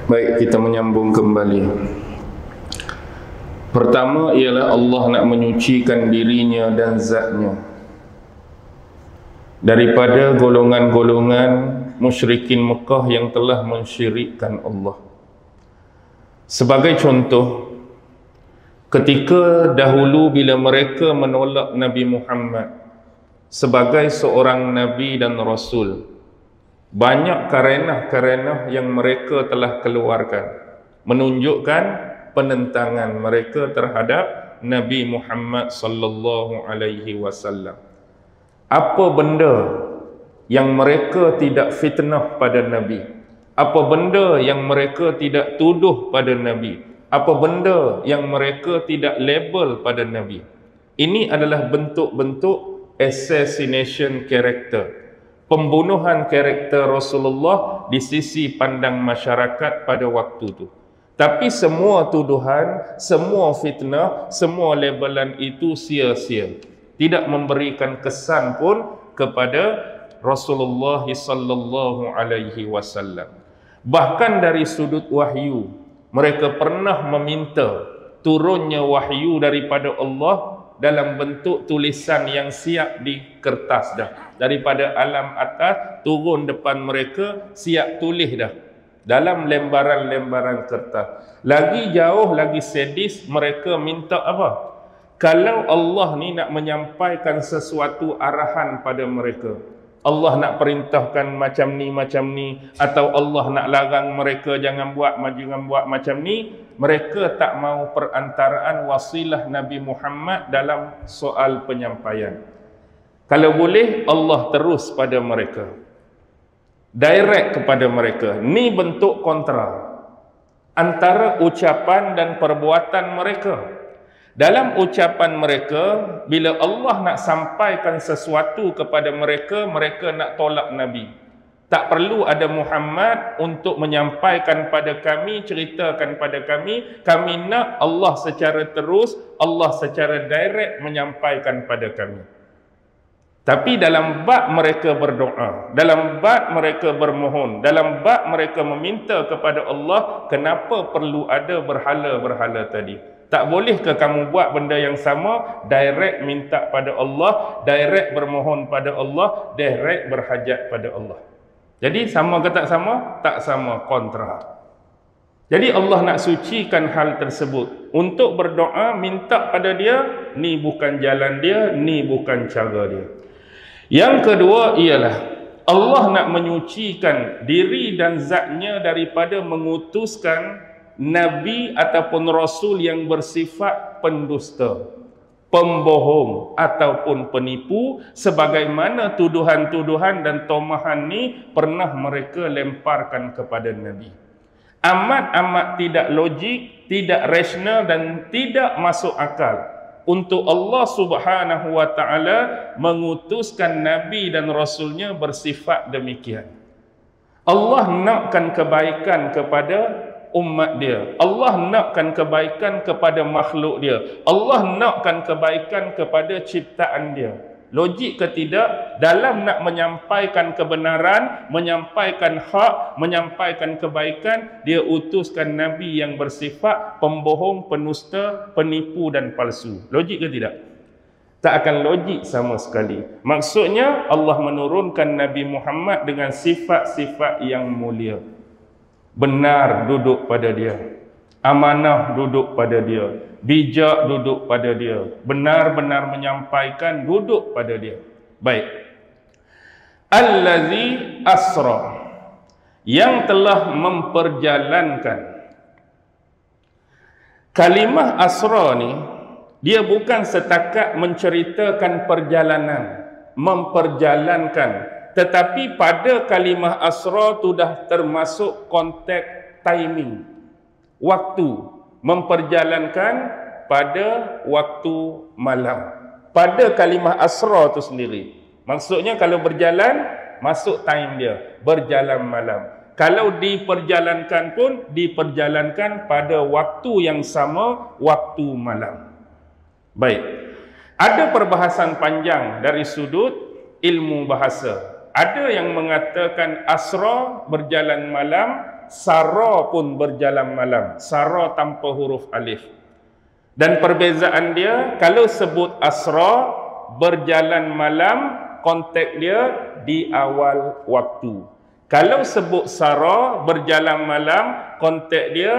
Baik, kita menyambung kembali. Pertama ialah Allah nak menyucikan dirinya dan zatnya daripada golongan-golongan musyrikin Mekah yang telah mensyirikkan Allah. Sebagai contoh, ketika dahulu bila mereka menolak Nabi Muhammad sebagai seorang Nabi dan Rasul, banyak karenah-karenah yang mereka telah keluarkan menunjukkan penentangan mereka terhadap Nabi Muhammad sallallahu alaihi wasallam. Apa benda yang mereka tidak fitnah pada Nabi? Apa benda yang mereka tidak tuduh pada Nabi? Apa benda yang mereka tidak label pada Nabi? Ini adalah bentuk-bentuk assassination character, pembunuhan karakter Rasulullah di sisi pandang masyarakat pada waktu itu. Tapi semua tuduhan, semua fitnah, semua labelan itu sia-sia, tidak memberikan kesan pun kepada Rasulullah sallallahu alaihi wasallam. Bahkan dari sudut wahyu, mereka pernah meminta turunnya wahyu daripada Allah dalam bentuk tulisan yang siap di kertas dah. Daripada alam atas turun depan mereka, siap tulis dah dalam lembaran-lembaran kertas. Lagi jauh, lagi sadis, mereka minta apa? Kalau Allah ni nak menyampaikan sesuatu arahan pada mereka, Allah nak perintahkan macam ni, atau Allah nak larang mereka jangan buat macam ni, mereka tak mau perantaraan wasilah Nabi Muhammad dalam soal penyampaian. Kalau boleh, Allah terus pada mereka, direct kepada mereka. Ni bentuk kontra antara ucapan dan perbuatan mereka. Dalam ucapan mereka, bila Allah nak sampaikan sesuatu kepada mereka, mereka nak tolak Nabi. Tak perlu ada Muhammad untuk menyampaikan pada kami, ceritakan pada kami. Kami nak Allah secara terus, Allah secara direct menyampaikan pada kami. Tapi dalam bab mereka berdoa, dalam bab mereka bermohon, dalam bab mereka meminta kepada Allah, kenapa perlu ada berhala-berhala tadi? Tak bolehkah kamu buat benda yang sama, direct minta pada Allah, direct bermohon pada Allah, direct berhajat pada Allah? Jadi sama ke tak sama? Tak sama, kontra. Jadi Allah nak sucikan hal tersebut. Untuk berdoa, minta pada dia, ni bukan jalan dia, ni bukan cara dia. Yang kedua ialah Allah nak menyucikan diri dan zatnya daripada mengutuskan Nabi ataupun Rasul yang bersifat pendusta, pembohong ataupun penipu, sebagaimana tuduhan-tuduhan dan tomahan ni pernah mereka lemparkan kepada Nabi. Amat-amat tidak logik, tidak rasional dan tidak masuk akal untuk Allah Subhanahu wa ta'ala mengutuskan Nabi dan Rasulnya bersifat demikian. Allah nakkan kebaikan kepada umat dia, Allah nakkan kebaikan kepada makhluk dia, Allah nakkan kebaikan kepada ciptaan dia. Logik ke tidak? Dalam nak menyampaikan kebenaran, menyampaikan hak, menyampaikan kebaikan, dia utuskan Nabi yang bersifat pembohong, penusta, penipu dan palsu. Logik ke tidak? Tak akan logik sama sekali. Maksudnya Allah menurunkan Nabi Muhammad dengan sifat-sifat yang mulia. Benar duduk pada dia, amanah duduk pada dia, bijak duduk pada dia, benar-benar menyampaikan duduk pada dia. Baik. Allazi asra, yang telah memperjalankan. Kalimah asra ni, dia bukan setakat menceritakan perjalanan, memperjalankan, tetapi pada kalimah asra tu dah termasuk konteks timing, waktu, memperjalankan pada waktu malam. Pada kalimah asra tu sendiri, maksudnya kalau berjalan, masuk time dia, berjalan malam. Kalau diperjalankan pun, diperjalankan pada waktu yang sama, waktu malam. Baik, ada perbahasan panjang dari sudut ilmu bahasa. Ada yang mengatakan asra berjalan malam, sara pun berjalan malam, sara tanpa huruf alif. Dan perbezaan dia, kalau sebut asra berjalan malam, konteks dia di awal waktu. Kalau sebut sara berjalan malam, konteks dia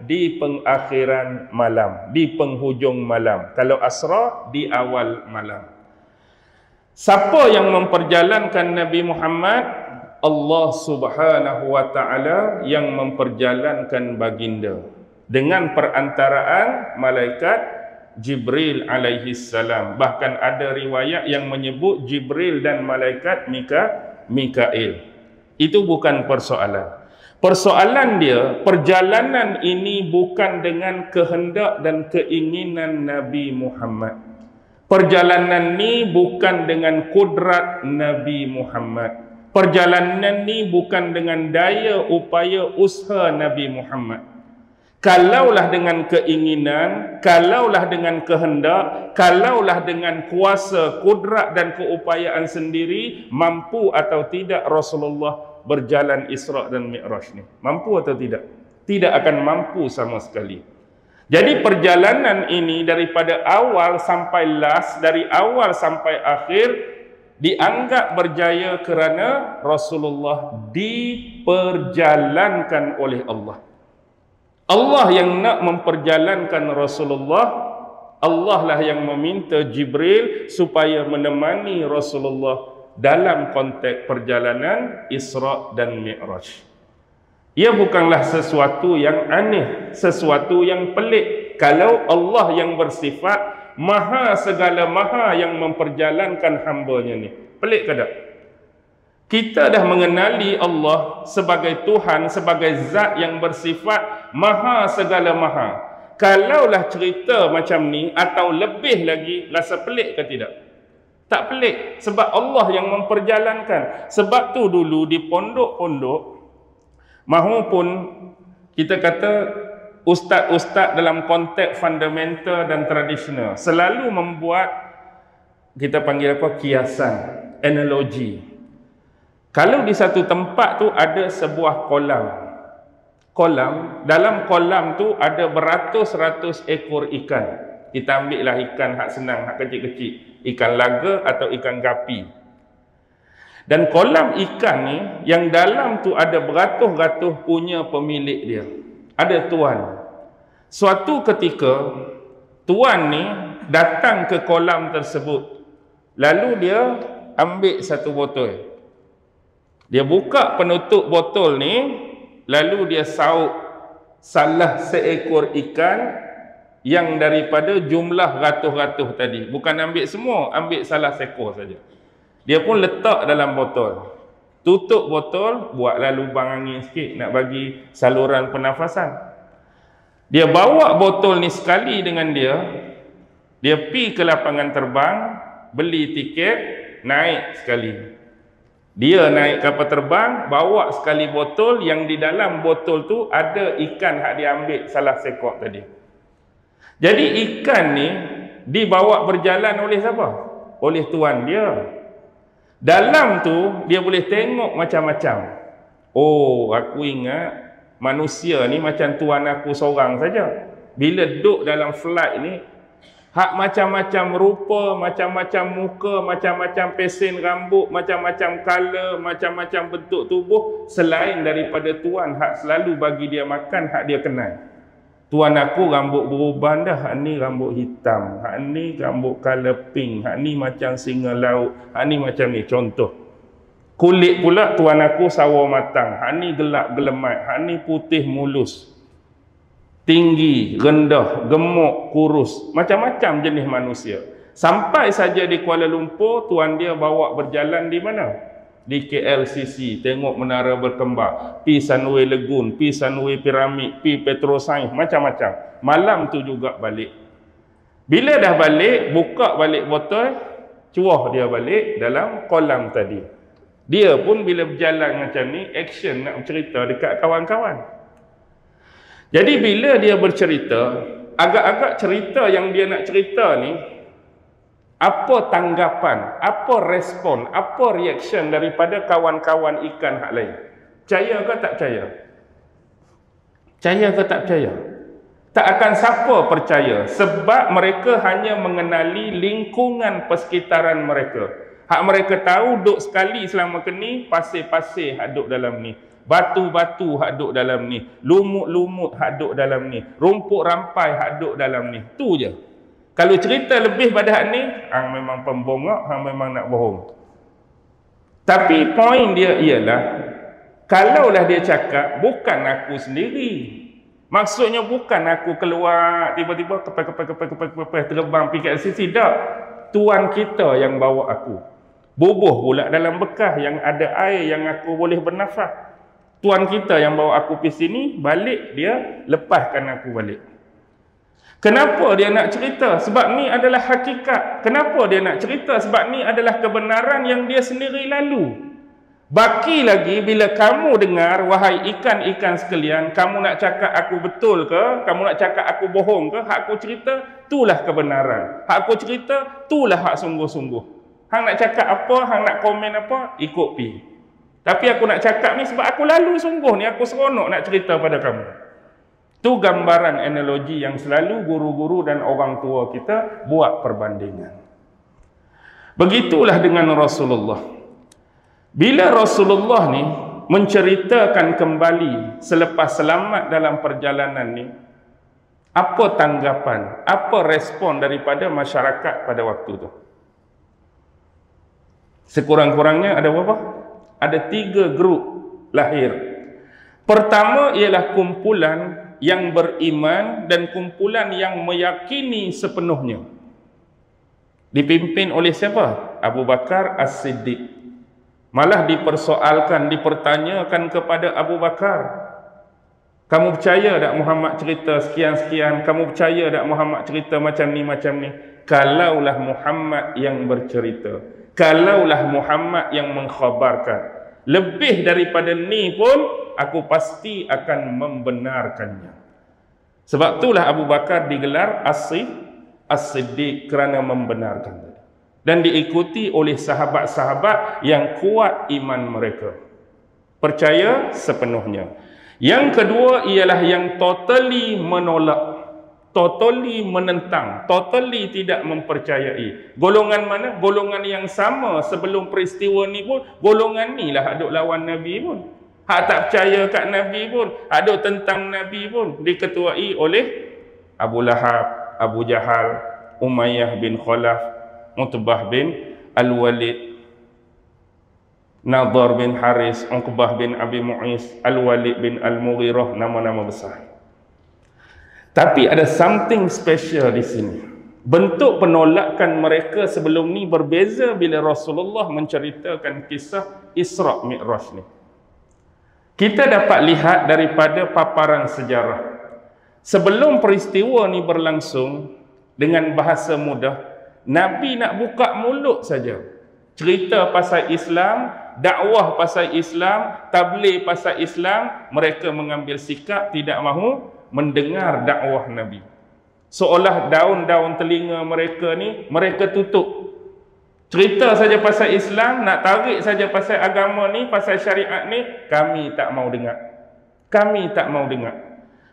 di pengakhiran malam, di penghujung malam. Kalau Asra di awal malam. Siapa yang memperjalankan Nabi Muhammad? Allah Subhanahu wa taala yang memperjalankan baginda dengan perantaraan malaikat Jibril alaihi salam. Bahkan ada riwayat yang menyebut Jibril dan malaikat Mikail. Itu bukan persoalan. Persoalan dia, perjalanan ini bukan dengan kehendak dan keinginan Nabi Muhammad. Perjalanan ini bukan dengan kudrat Nabi Muhammad. Perjalanan ini bukan dengan daya upaya usaha Nabi Muhammad. Kalaulah dengan keinginan, kalaulah dengan kehendak, kalaulah dengan kuasa, kudrat dan keupayaan sendiri, mampu atau tidak Rasulullah berjalan Isra' dan Mi'raj ni? Mampu atau tidak? Tidak akan mampu sama sekali. Jadi perjalanan ini daripada awal sampai last, dari awal sampai akhir, dianggap berjaya kerana Rasulullah diperjalankan oleh Allah. Allah yang nak memperjalankan Rasulullah, Allah lah yang meminta Jibril supaya menemani Rasulullah dalam konteks perjalanan Isra' dan Mi'raj. Ia bukanlah sesuatu yang aneh, sesuatu yang pelik. Kalau Allah yang bersifat maha segala maha yang memperjalankan hamba-Nya ni, pelik ke tak? Kita dah mengenali Allah sebagai Tuhan, sebagai zat yang bersifat maha segala maha. Kalaulah cerita macam ni atau lebih lagi, rasa pelik ke tidak? Tak pelik, sebab Allah yang memperjalankan. Sebab tu dulu di pondok-pondok, mahupun kita kata ustaz-ustaz dalam konteks fundamental dan tradisional, selalu membuat, kita panggil apa, kiasan, analogi. Kalau di satu tempat tu ada sebuah kolam, dalam kolam tu ada beratus-ratus ekor ikan. Kita ambil lah ikan hak senang, hak kecil-kecil, ikan laga atau ikan gapi. Dan kolam ikan ni, yang dalam tu ada beratus-ratus punya pemilik dia. Ada tuan. Suatu ketika, tuan ni datang ke kolam tersebut. Lalu dia ambil satu botol. Dia buka penutup botol ni, lalu dia sauk salah seekor ikan yang daripada jumlah ratus-ratus tadi. Bukan ambil semua, ambil salah seekor saja. Dia pun letak dalam botol. Tutup botol, buatlah lubang angin sikit nak bagi saluran pernafasan. Dia bawa botol ni sekali dengan dia. Dia pi ke lapangan terbang, beli tiket, naik sekali. Dia naik kapal terbang, bawa sekali botol, yang di dalam botol tu ada ikan hak dia ambil salah seekor tadi. Jadi ikan ni dibawa berjalan oleh siapa? Oleh tuan dia. Dalam tu dia boleh tengok macam-macam. Oh, aku ingat manusia ni macam tuan aku seorang saja. Bila duduk dalam flight ni, hak macam-macam rupa, macam-macam muka, macam-macam pesen rambut, macam-macam color, macam-macam bentuk tubuh, selain daripada tuan hak selalu bagi dia makan, hak dia kenal. Tuan aku rambut beruban dah, hak ni rambut hitam, hak ni rambut color pink, hak ni macam singa laut, hak ni macam ni, contoh. Kulit pula tuan aku sawo matang, hak ni gelap gelemat, hak ni putih mulus, tinggi, rendah, gemuk, kurus, macam-macam jenis manusia. Sampai saja di Kuala Lumpur, tuan dia bawa berjalan di mana? Di KLCC, tengok menara berkembar, pi Sunway Lagoon, pi Sunway Pyramid, pi Petrosains, macam-macam. Malam tu juga balik. Bila dah balik, buka balik botol, cuah dia balik dalam kolam tadi. Dia pun bila berjalan macam ni, action nak cerita dekat kawan-kawan. Jadi bila dia bercerita, agak-agak cerita yang dia nak cerita ni, apa tanggapan, apa respon, apa reaction daripada kawan-kawan ikan hak lain? Percaya ke tak percaya? Percaya ke tak percaya? Tak akan siapa percaya, sebab mereka hanya mengenali lingkungan persekitaran mereka. Hak mereka tahu duduk sekali selama ni, pasir-pasir hak duduk dalam ni. batu-batu hak duk dalam ni, lumut-lumut hak duk dalam ni, rumput rampai hak duk dalam ni. Tu je. Kalau cerita lebih pada hak ni, hang memang pembongak, hang memang nak bohong. Tapi poin dia ialah, kalaulah dia cakap bukan aku sendiri, maksudnya bukan aku keluar tiba-tiba kepal terbang pergi kat sisi, tak. Tuan kita yang bawa aku. Bubuh pula dalam bekah yang ada air yang aku boleh bernafas. Tuan kita yang bawa aku pergi sini, balik dia lepaskan aku balik. Kenapa dia nak cerita? Sebab ni adalah hakikat. Kenapa dia nak cerita? Sebab ni adalah kebenaran yang dia sendiri lalu. Baki lagi bila kamu dengar, wahai ikan-ikan sekalian, kamu nak cakap aku betul ke? Kamu nak cakap aku bohong ke? Hak aku cerita, itulah kebenaran. Hak aku cerita, itulah hak sungguh-sungguh. Hang nak cakap apa, hang nak komen apa, ikut pi. Tapi aku nak cakap ni sebab aku lalu sungguh ni, aku seronok nak cerita pada kamu. Itu gambaran analogi yang selalu guru-guru dan orang tua kita buat perbandingan. Begitulah dengan Rasulullah. Bila Rasulullah ni menceritakan kembali selepas selamat dalam perjalanan ni, apa tanggapan, apa respon daripada masyarakat pada waktu tu? Sekurang-kurangnya ada berapa? Ada 3 grup lahir. Pertama ialah kumpulan yang beriman dan kumpulan yang meyakini sepenuhnya. Dipimpin oleh siapa? Abu Bakar As-Siddiq. Malah dipersoalkan, dipertanyakan kepada Abu Bakar, kamu percaya tak Muhammad cerita sekian-sekian? Kamu percaya tak Muhammad cerita macam ni, macam ni? Kalaulah Muhammad yang bercerita, kalaulah Muhammad yang mengkhabarkan, lebih daripada ni pun aku pasti akan membenarkannya. Sebab itulah Abu Bakar digelar As-Siddiq kerana membenarkan. Dan diikuti oleh sahabat-sahabat yang kuat iman mereka. Percaya sepenuhnya. Yang kedua ialah yang totally menolak, totally menentang, totally tidak mempercayai. Golongan mana? Golongan yang sama sebelum peristiwa ni pun, golongan ni lah duk lawan Nabi pun. Hak tak percaya kat Nabi pun, ada tentang Nabi pun, diketuai oleh Abu Lahab, Abu Jahal, Umayyah bin Khalaf, Utbah bin Al-Walid, Nadhar bin Haris, Uqbah bin Abi Mu'is, Al-Walid bin Al-Mughirah, nama-nama besar. Tapi ada something special di sini. Bentuk penolakan mereka sebelum ni berbeza bila Rasulullah menceritakan kisah Isra' Mi'raj ni. Kita dapat lihat daripada paparan sejarah. Sebelum peristiwa ni berlangsung, dengan bahasa mudah, Nabi nak buka mulut saja. Cerita pasal Islam, dakwah pasal Islam, tabligh pasal Islam, mereka mengambil sikap tidak mahu mendengar dakwah Nabi. Seolah daun-daun telinga mereka ni, mereka tutup. Cerita saja pasal Islam, nak tarik saja pasal agama ni, pasal syariat ni, kami tak mau dengar. Kami tak mau dengar.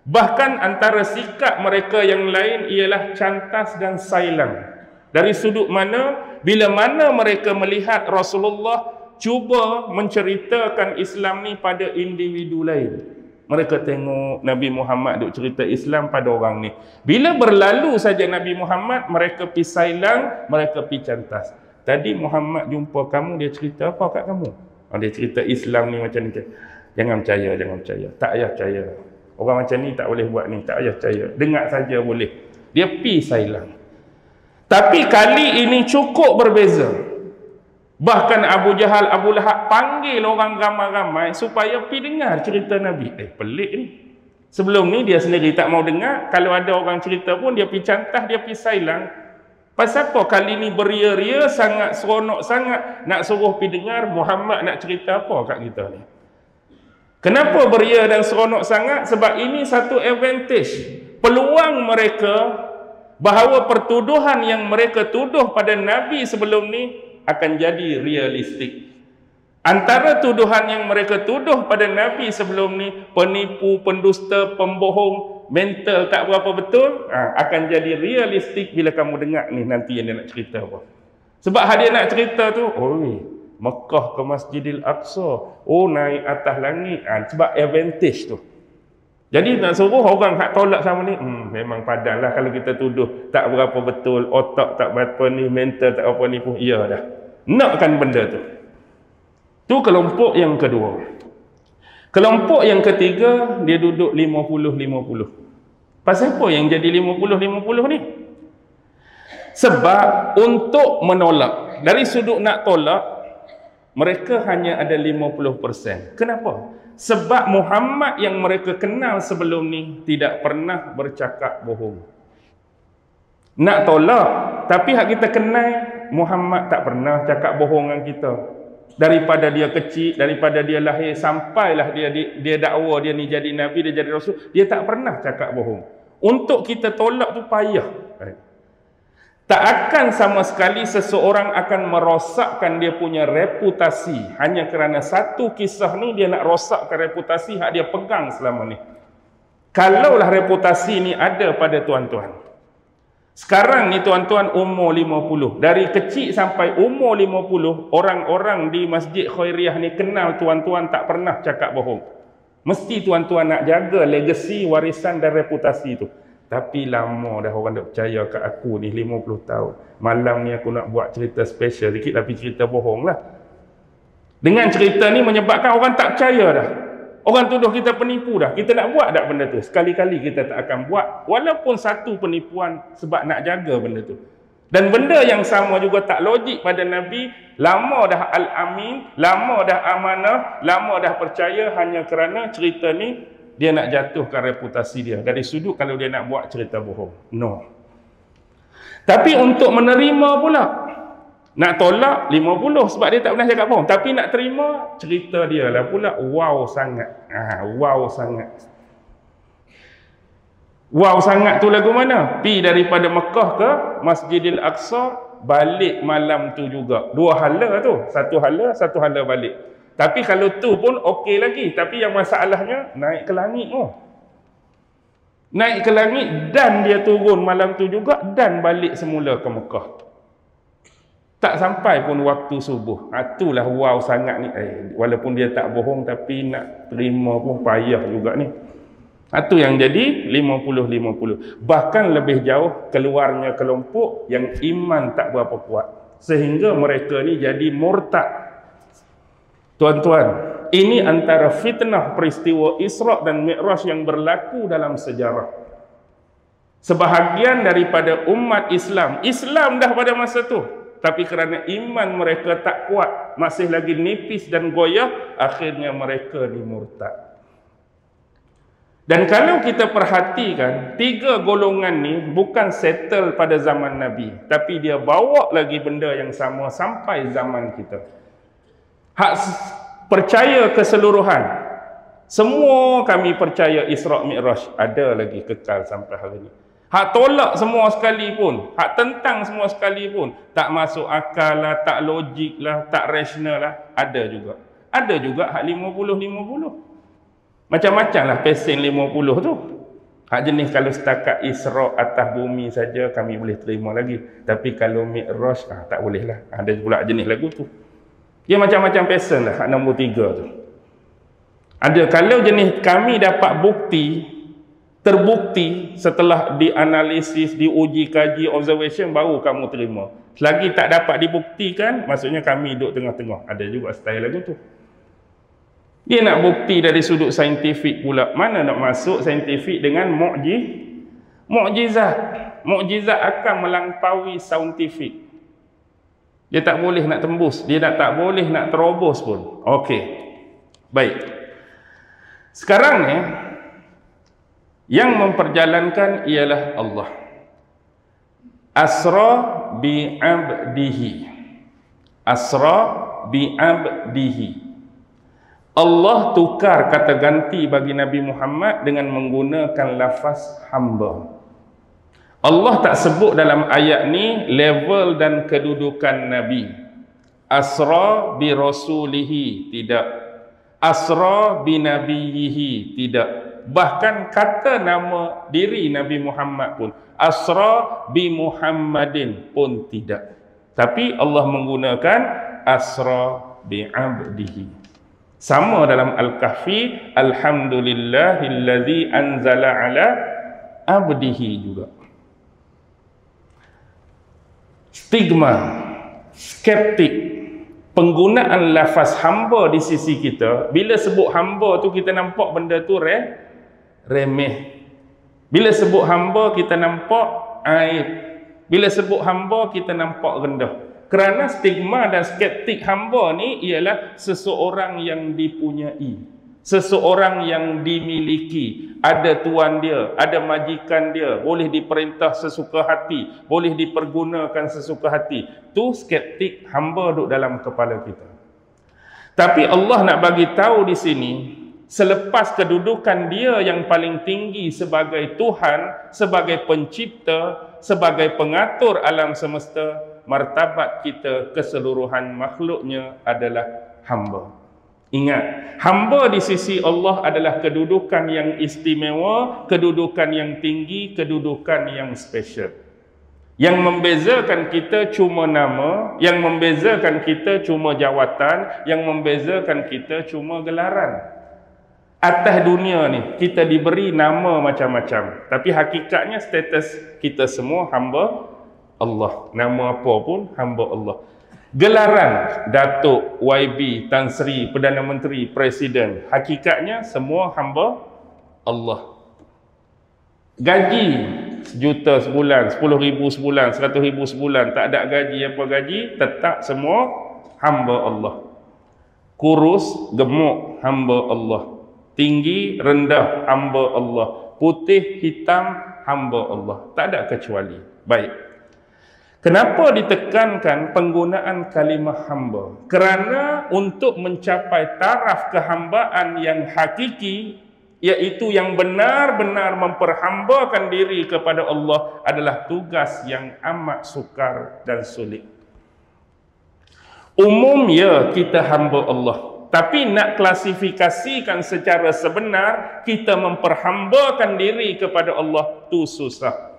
Bahkan antara sikap mereka yang lain ialah cantas dan sailang. Dari sudut mana? Bila mana mereka melihat Rasulullah cuba menceritakan Islam ni pada individu lain. Mereka tengok Nabi Muhammad duk cerita Islam pada orang ni. Bila berlalu saja Nabi Muhammad, mereka pi sailang, mereka pi cantas. Tadi Muhammad jumpa kamu, dia cerita apa kat kamu? Oh, dia cerita Islam ni macam ni. Jangan percaya, jangan percaya. Tak payah percaya. Orang macam ni tak boleh buat ni, tak payah percaya. Dengar saja boleh. Dia pi sailang. Tapi kali ini cukup berbeza. Bahkan Abu Jahal, Abu Lahab panggil orang ramai-ramai supaya pi dengar cerita Nabi. Pelik ni. Sebelum ni dia sendiri tak mau dengar. Kalau ada orang cerita pun dia pi cantah, dia pi sailang. Pasal apa kali ni beria-ria sangat, seronok sangat nak suruh pi dengar Muhammad nak cerita apa kat kita ni? Kenapa beria dan seronok sangat? Sebab ini satu advantage. Peluang mereka bahawa pertuduhan yang mereka tuduh pada Nabi sebelum ni akan jadi realistik. Antara tuduhan yang mereka tuduh pada Nabi sebelum ni, penipu, pendusta, pembohong, mental tak berapa betul, akan jadi realistik bila kamu dengar ni nanti yang dia nak cerita apa. Sebab dia nak cerita tu, Mekah ke Masjidil Aqsa. Oh, naik atas langit. Sebab advantage tu. Jadi nak suruh orang hak tolak sama ni, memang padanlah kalau kita tuduh tak berapa betul, otak tak berapa ni, mental tak apa ni pun, iya dah. Nakkan benda tu. Tu kelompok yang kedua. Kelompok yang ketiga, dia duduk 50-50. Pasal apa yang jadi 50-50 ni? Sebab untuk menolak, dari sudut nak tolak, mereka hanya ada 50%. Kenapa? Sebab Muhammad yang mereka kenal sebelum ni tidak pernah bercakap bohong. Nak tolak, tapi hak kita kenal, Muhammad tak pernah cakap bohong dengan kita. Daripada dia kecil, daripada dia lahir sampailah dia dakwa dia ni jadi nabi, dia jadi rasul, dia tak pernah cakap bohong. Untuk kita tolak tu payah. Tak akan sama sekali seseorang akan merosakkan dia punya reputasi hanya kerana satu kisah ni dia nak rosakkan reputasi hak dia pegang selama ni. Kalaulah reputasi ni ada pada tuan-tuan. Sekarang ni tuan-tuan umur 50. Dari kecil sampai umur 50, orang-orang di Masjid Khairiyah ni kenal tuan-tuan tak pernah cakap bohong. Mesti tuan-tuan nak jaga legasi, warisan dan reputasi tu. Tapi lama dah orang tak percaya kat aku ni 50 tahun. Malam ni aku nak buat cerita special sikit tapi cerita bohong lah. Dengan cerita ni menyebabkan orang tak percaya dah. Orang tuduh kita penipu dah. Kita nak buat tak benda tu? Sekali-kali kita tak akan buat. Walaupun satu penipuan sebab nak jaga benda tu. Dan benda yang sama juga tak logik pada Nabi. Lama dah al-amin, lama dah amanah, lama dah percaya hanya kerana cerita ni dia nak jatuhkan reputasi dia. Dari sudut kalau dia nak buat cerita bohong. No. Tapi untuk menerima pula, nak tolak 50 sebab dia tak pernah cakap bohong. Tapi nak terima, cerita dia lah pula wow sangat. Wow sangat. Wow sangat tu lagu mana? Pi daripada Mekah ke Masjidil Aqsa, balik malam tu juga. Dua hala tu. Satu hala balik. Tapi kalau tu pun okey lagi. Tapi yang masalahnya naik ke langit tu. Naik ke langit dan dia turun malam tu juga dan balik semula ke Mekah. Tak sampai pun waktu subuh. Itulah wow sangat ni. Walaupun dia tak bohong tapi nak terima pun payah juga ni. Itu yang jadi 50-50. Bahkan lebih jauh keluarnya kelompok yang iman tak berapa kuat. Sehingga mereka ni jadi murtad. Tuan-tuan, ini antara fitnah peristiwa Isra' dan Mi'raj yang berlaku dalam sejarah. Sebahagian daripada umat Islam dah pada masa tu. Tapi kerana iman mereka tak kuat, masih lagi nipis dan goyah, akhirnya mereka dimurtad. Dan kalau kita perhatikan, tiga golongan ni bukan settle pada zaman Nabi. Tapi dia bawa lagi benda yang sama sampai zaman kita. Hak percaya keseluruhan. Semua kami percaya Isra' Mi'raj ada lagi kekal sampai hari ini. Hak tolak semua sekali pun, hak tentang semua sekali pun, tak masuk akal lah, tak logik lah, tak rasional lah, ada juga. Ada juga hak 50-50. Macam-macam lah pesen 50 tu. Hak jenis kalau setakat Isra' atas bumi saja kami boleh terima lagi. Tapi kalau Mi'raj tak boleh lah. Ada pula jenis lagu tu. Dia macam-macam pesen lah hak nombor 3 tu. Ada kalau jenis kami dapat bukti, terbukti setelah dianalisis, diuji, kaji, observation baru kamu terima. Selagi tak dapat dibuktikan, maksudnya kami duduk tengah-tengah. Ada juga style lagu tu. Dia nak bukti dari sudut saintifik pula. Mana nak masuk saintifik dengan mukjizat. Mukjizat akan melampaui saintifik. Dia tak boleh nak tembus. Dia tak boleh nak terobos pun. Okey. Baik. Sekarang ni, yang memperjalankan ialah Allah. Asra bi'abdihi. Asra bi'abdihi. Allah tukar kata ganti bagi Nabi Muhammad dengan menggunakan lafaz hamba. Allah tak sebut dalam ayat ni level dan kedudukan Nabi. Asra bi rasulihi, tidak. Asra bi nabiyihi, tidak. Bahkan kata nama diri Nabi Muhammad pun, Asra bi Muhammadin pun tidak. Tapi Allah menggunakan Asra bi'abdihi. Sama dalam Al-Kahfi, alhamdulillahillazi anzala ala abdihi juga. Stigma, skeptik, penggunaan lafaz hamba di sisi kita, bila sebut hamba tu kita nampak benda tu remeh. Bila sebut hamba kita nampak aib. Bila sebut hamba kita nampak rendah. Kerana stigma dan skeptik hamba ni ialah seseorang yang dipunyai, seseorang yang dimiliki, ada tuan dia, ada majikan dia, boleh diperintah sesuka hati, boleh dipergunakan sesuka hati. Tu skeptik hamba duduk dalam kepala kita. Tapi Allah nak bagi tahu di sini, selepas kedudukan dia yang paling tinggi sebagai Tuhan, sebagai pencipta, sebagai pengatur alam semesta, martabat kita keseluruhan makhluknya adalah hamba. Ingat, hamba di sisi Allah adalah kedudukan yang istimewa, kedudukan yang tinggi, kedudukan yang special. Yang membezakan kita cuma nama, yang membezakan kita cuma jawatan, yang membezakan kita cuma gelaran. Atas dunia ni kita diberi nama macam-macam, tapi hakikatnya status kita semua hamba Allah. Nama apa pun hamba Allah. Gelaran Datuk, YB, Tan Sri, Perdana Menteri, Presiden, hakikatnya semua hamba Allah. Gaji sejuta sebulan, 10,000 sebulan, 100,000 sebulan, tak ada gaji apa gaji, tetap semua hamba Allah. Kurus, gemuk, hamba Allah. Tinggi, rendah, hamba Allah. Putih, hitam, hamba Allah. Tak ada kecuali. Baik. Kenapa ditekankan penggunaan kalimah hamba? Kerana untuk mencapai taraf kehambaan yang hakiki, iaitu yang benar-benar memperhambakan diri kepada Allah, adalah tugas yang amat sukar dan sulit. Umum ya, kita hamba Allah. Tapi nak klasifikasikan secara sebenar, kita memperhambakan diri kepada Allah, tu susah.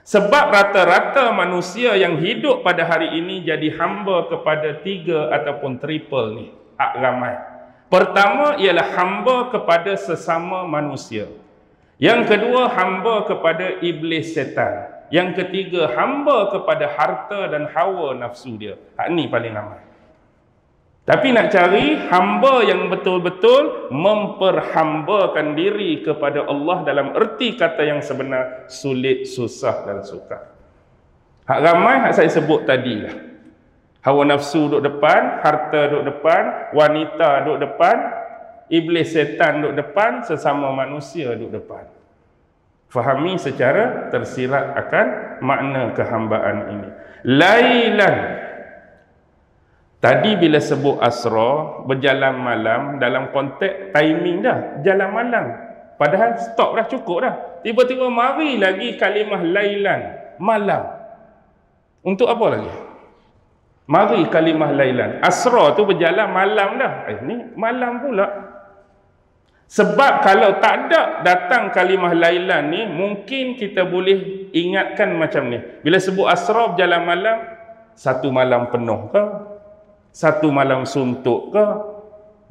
Sebab rata-rata manusia yang hidup pada hari ini jadi hamba kepada 3 ataupun triple ni, ramai. Pertama ialah hamba kepada sesama manusia. Yang kedua, hamba kepada iblis setan. Yang ketiga, hamba kepada harta dan hawa nafsu dia. Ni paling ramai. Tapi nak cari hamba yang betul-betul memperhambakan diri kepada Allah dalam erti kata yang sebenar, sulit, susah dan sukar. Hak ramai hak saya sebut tadi lah. Hawa nafsu duduk depan, harta duduk depan, wanita duduk depan, iblis setan duduk depan, sesama manusia duduk depan. Fahami secara tersirat akan makna kehambaan ini. Lailan. Tadi bila sebut asra, berjalan malam, dalam konteks timing dah, jalan malam. Padahal stop dah, cukup dah. Tiba-tiba mari lagi kalimah lailan, malam. Untuk apa lagi? Mari kalimah lailan. Asra tu berjalan malam dah. Ni malam pula. Sebab kalau tak ada datang kalimah lailan ni, mungkin kita boleh ingatkan macam ni. Bila sebut asra berjalan malam, satu malam penuh ke? Satu malam suntuk ke?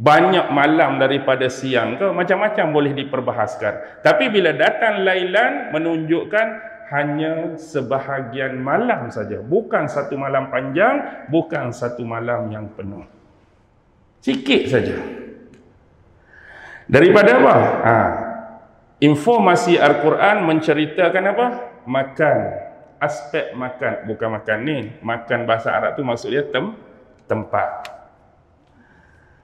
Banyak malam daripada siang ke? Macam-macam boleh diperbahaskan. Tapi bila datang lailan, menunjukkan hanya sebahagian malam saja. Bukan satu malam panjang, bukan satu malam yang penuh. Sikit saja. Daripada apa? Informasi Al-Quran menceritakan apa? Makan. Aspek makan. Bukan makan ni. Makan bahasa Arab tu maksudnya tempat.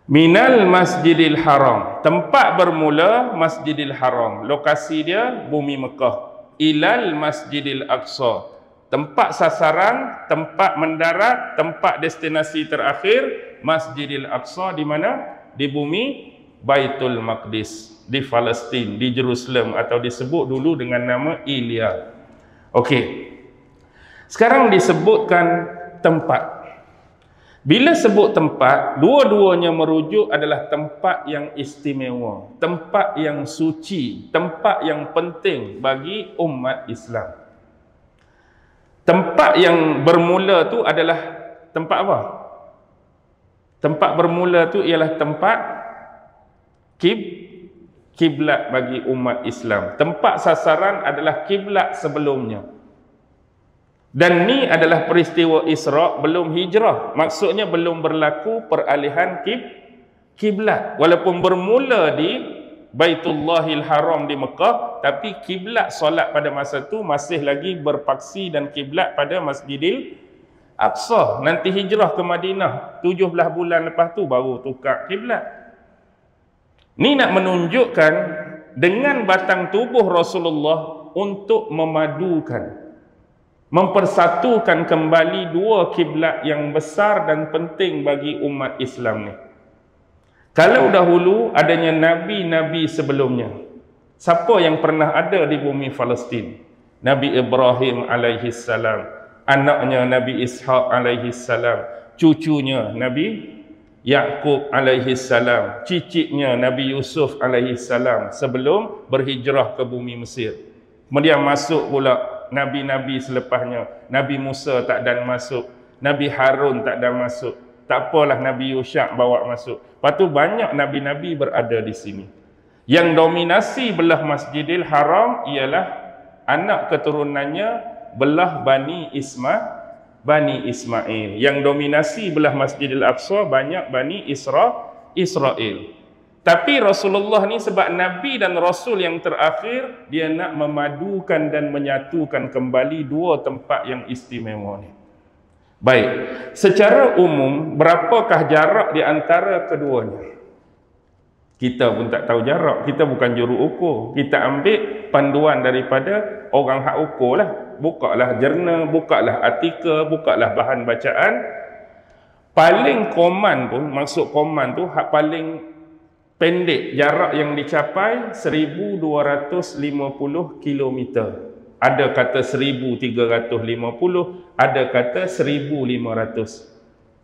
Minal Masjidil Haram. Tempat bermula Masjidil Haram. Lokasi dia bumi Mekah. Ilal Masjidil Aqsa. Tempat sasaran, tempat mendarat, tempat destinasi terakhir Masjidil Aqsa di mana? Di bumi Baitul Maqdis, di Palestin, di Jerusalem, atau disebut dulu dengan nama Ilya. Okey. Sekarang disebutkan tempat. Bila sebut tempat, dua-duanya merujuk adalah tempat yang istimewa, tempat yang suci, tempat yang penting bagi umat Islam. Tempat yang bermula tu adalah tempat apa? Tempat bermula tu ialah tempat kiblat bagi umat Islam. Tempat sasaran adalah kiblat sebelumnya. Dan ni adalah peristiwa Isra' belum hijrah. Maksudnya belum berlaku peralihan kiblat. Walaupun bermula di Baitullahil Haram di Mekah, tapi kiblat solat pada masa tu masih lagi berpaksi dan kiblat pada Masjidil Aqsa. Nanti hijrah ke Madinah 17 bulan lepas tu baru tukar kiblat. Ni nak menunjukkan dengan batang tubuh Rasulullah untuk memadukan, mempersatukan kembali dua kiblat yang besar dan penting bagi umat Islam ni. Kalau dahulu adanya nabi-nabi sebelumnya, siapa yang pernah ada di bumi Palestin? Nabi Ibrahim alaihi salam, anaknya Nabi Ishaq alaihi salam, cucunya Nabi Yaqub alaihi salam, cicitnya Nabi Yusuf alaihi salam sebelum berhijrah ke bumi Mesir. Kemudian masuk pula nabi-nabi selepasnya. Nabi Musa tak dan masuk, Nabi Harun tak dan masuk. Tak apalah Nabi Yusha' bawa masuk. Lepas tu banyak nabi-nabi berada di sini. Yang dominasi belah Masjidil Haram ialah anak keturunannya belah Bani Ismail. Yang dominasi belah Masjidil Aqsa banyak Bani Israel. Tapi Rasulullah ni sebab Nabi dan Rasul yang terakhir, dia nak memadukan dan menyatukan kembali dua tempat yang istimewa ni. Baik, secara umum berapakah jarak di antara keduanya? Kita pun tak tahu jarak, kita bukan juru ukur. Kita ambil panduan daripada orang hak ukur lah. Bukalah jurnal, bukalah artikel, bukalah bahan bacaan. Paling koman pun, maksud koman tu hak paling pendek, jarak yang dicapai 1250 km. Ada kata 1350, ada kata 1500.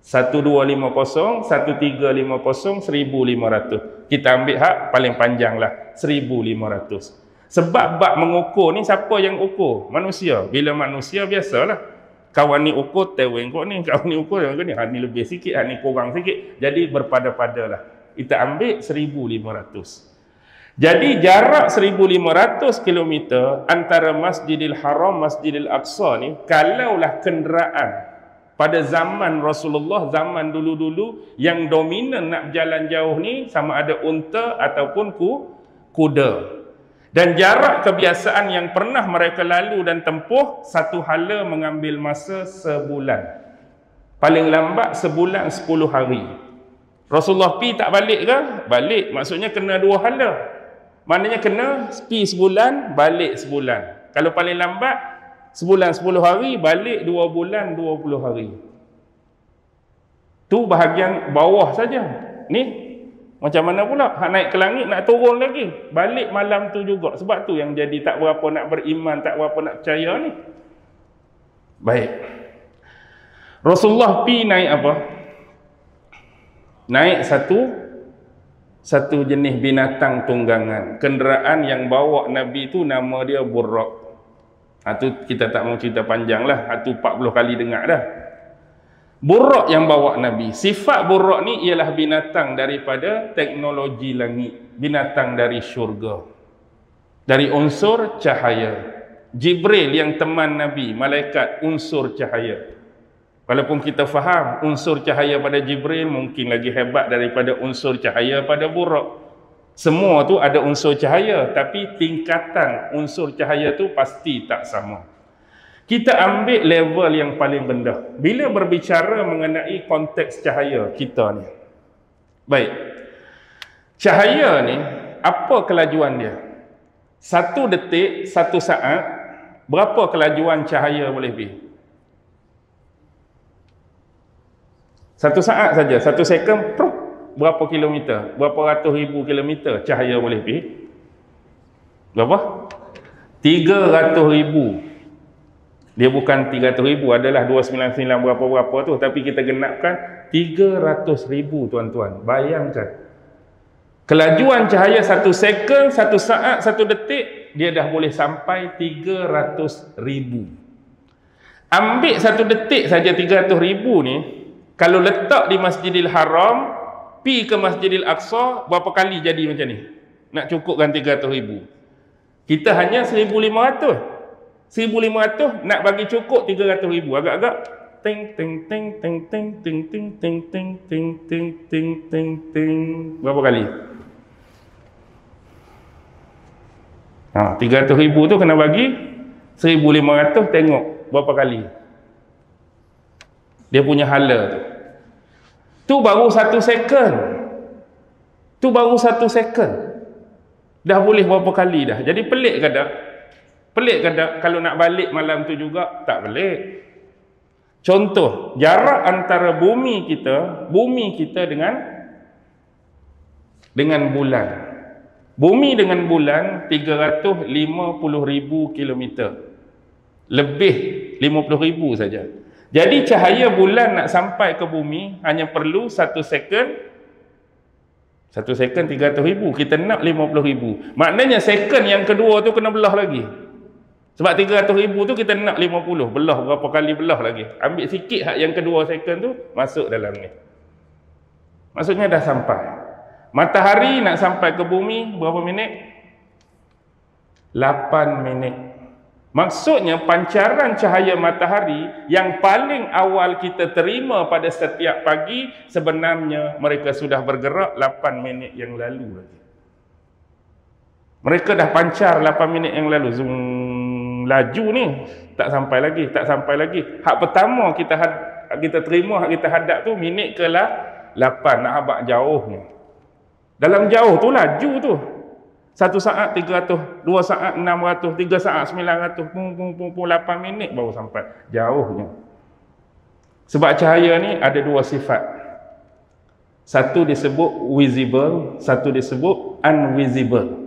1250, 1350, 1500. Kita ambil hak paling panjang lah, 1500. Sebab bab mengukur ni siapa yang ukur? Manusia. Bila manusia biasalah, kawan ni ukur teweng kau ni, kawan ni ukur teweng kau ni, ni lebih sikit, ni kurang sikit. Jadi berpada-padalah. Kita ambil 1500. Jadi jarak 1500 km antara Masjidil Haram, Masjidil Aqsa ni, kalaulah kenderaan pada zaman Rasulullah, zaman dulu-dulu, yang dominan nak berjalan jauh ni sama ada unta ataupun kuda. Dan jarak kebiasaan yang pernah mereka lalu dan tempuh, satu hala mengambil masa sebulan. Paling lambat sebulan 10 hari. Rasulullah pi tak balik ke? Balik. Maksudnya kena 2 hala. Maknanya kena pi sebulan, balik sebulan. Kalau paling lambat sebulan 10 hari, balik 2 bulan 20 hari. Tu bahagian bawah saja. Ni macam mana pula? Hak naik ke langit nak turun lagi. Balik malam tu juga. Sebab tu yang jadi tak berapa nak beriman, tak berapa nak percaya ni. Baik. Rasulullah pi naik apa? Naik satu jenis binatang tunggangan. Kenderaan yang bawa Nabi tu nama dia Buraq. Itu kita tak mau cerita panjang lah. Itu 40 kali dengar dah. Buraq yang bawa Nabi. Sifat Buraq ni ialah binatang daripada teknologi langit. Binatang dari syurga. Dari unsur cahaya. Jibril yang teman Nabi, malaikat unsur cahaya. Walaupun kita faham unsur cahaya pada Jibril mungkin lagi hebat daripada unsur cahaya pada Buraq. Semua tu ada unsur cahaya, tapi tingkatan unsur cahaya tu pasti tak sama. Kita ambil level yang paling rendah bila berbicara mengenai konteks cahaya kita ni. Baik. Cahaya ni, apa kelajuan dia? 1 detik, 1 saat, berapa kelajuan cahaya boleh pergi? 1 saat saja, 1 second, berapa kilometer? Berapa ratus ribu kilometer cahaya boleh pergi? Berapa? 300,000. Dia bukan 300,000, adalah 299 berapa-berapa tu, tapi kita genapkan 300,000 tuan-tuan. Bayangkan. Kelajuan cahaya 1 second, 1 saat, 1 detik, dia dah boleh sampai 300,000. Ambil 1 detik saja 300,000 ni, Kalau letak di Masjidil Haram, pi ke Masjidil Aqsa, berapa kali jadi macam ni? Nak cukupkan 300,000. Kita hanya 1,500. 1,500 nak bagi cukup 300,000. Agak-agak ting ting ting ting ting ting ting ting ting ting ting ting ting ting. Berapa kali? 300,000 tu kena bagi 1,500, tengok berapa kali dia punya hala tu. Tu baru 1 second. Tu baru 1 second. Dah boleh berapa kali dah. Jadi pelik ke tak? Pelik ke tak? Kalau nak balik malam tu juga tak pelik. Contoh, jarak antara bumi kita dengan bulan. Bumi dengan bulan 350,000 kilometer. Lebih 50,000 saja. Jadi cahaya bulan nak sampai ke bumi hanya perlu 1 second. 1 second 300,000. Kita nak 50,000. Maknanya second yang kedua tu kena belah lagi. Sebab 300,000 tu kita nak 50. Belah berapa kali belah lagi. Ambil sikit hak yang kedua second tu, masuk dalam ni. Maksudnya dah sampai. Matahari nak sampai ke bumi berapa minit? 8 minit. Maksudnya pancaran cahaya matahari yang paling awal kita terima pada setiap pagi, sebenarnya mereka sudah bergerak 8 minit yang lalu lagi. Mereka dah pancar 8 minit yang lalu. Zoom, laju ni. Tak sampai lagi. Hak pertama kita terima, hak kita hadap tu minit ke 8. Nak habaq jauhnya. Dalam jauh tu laju tu. 1 saat 300, 2 saat 600, 3 saat 900, 8 minit baru sampai. Jauhnya. Sebab cahaya ni ada 2 sifat. Satu disebut visible, satu disebut invisible.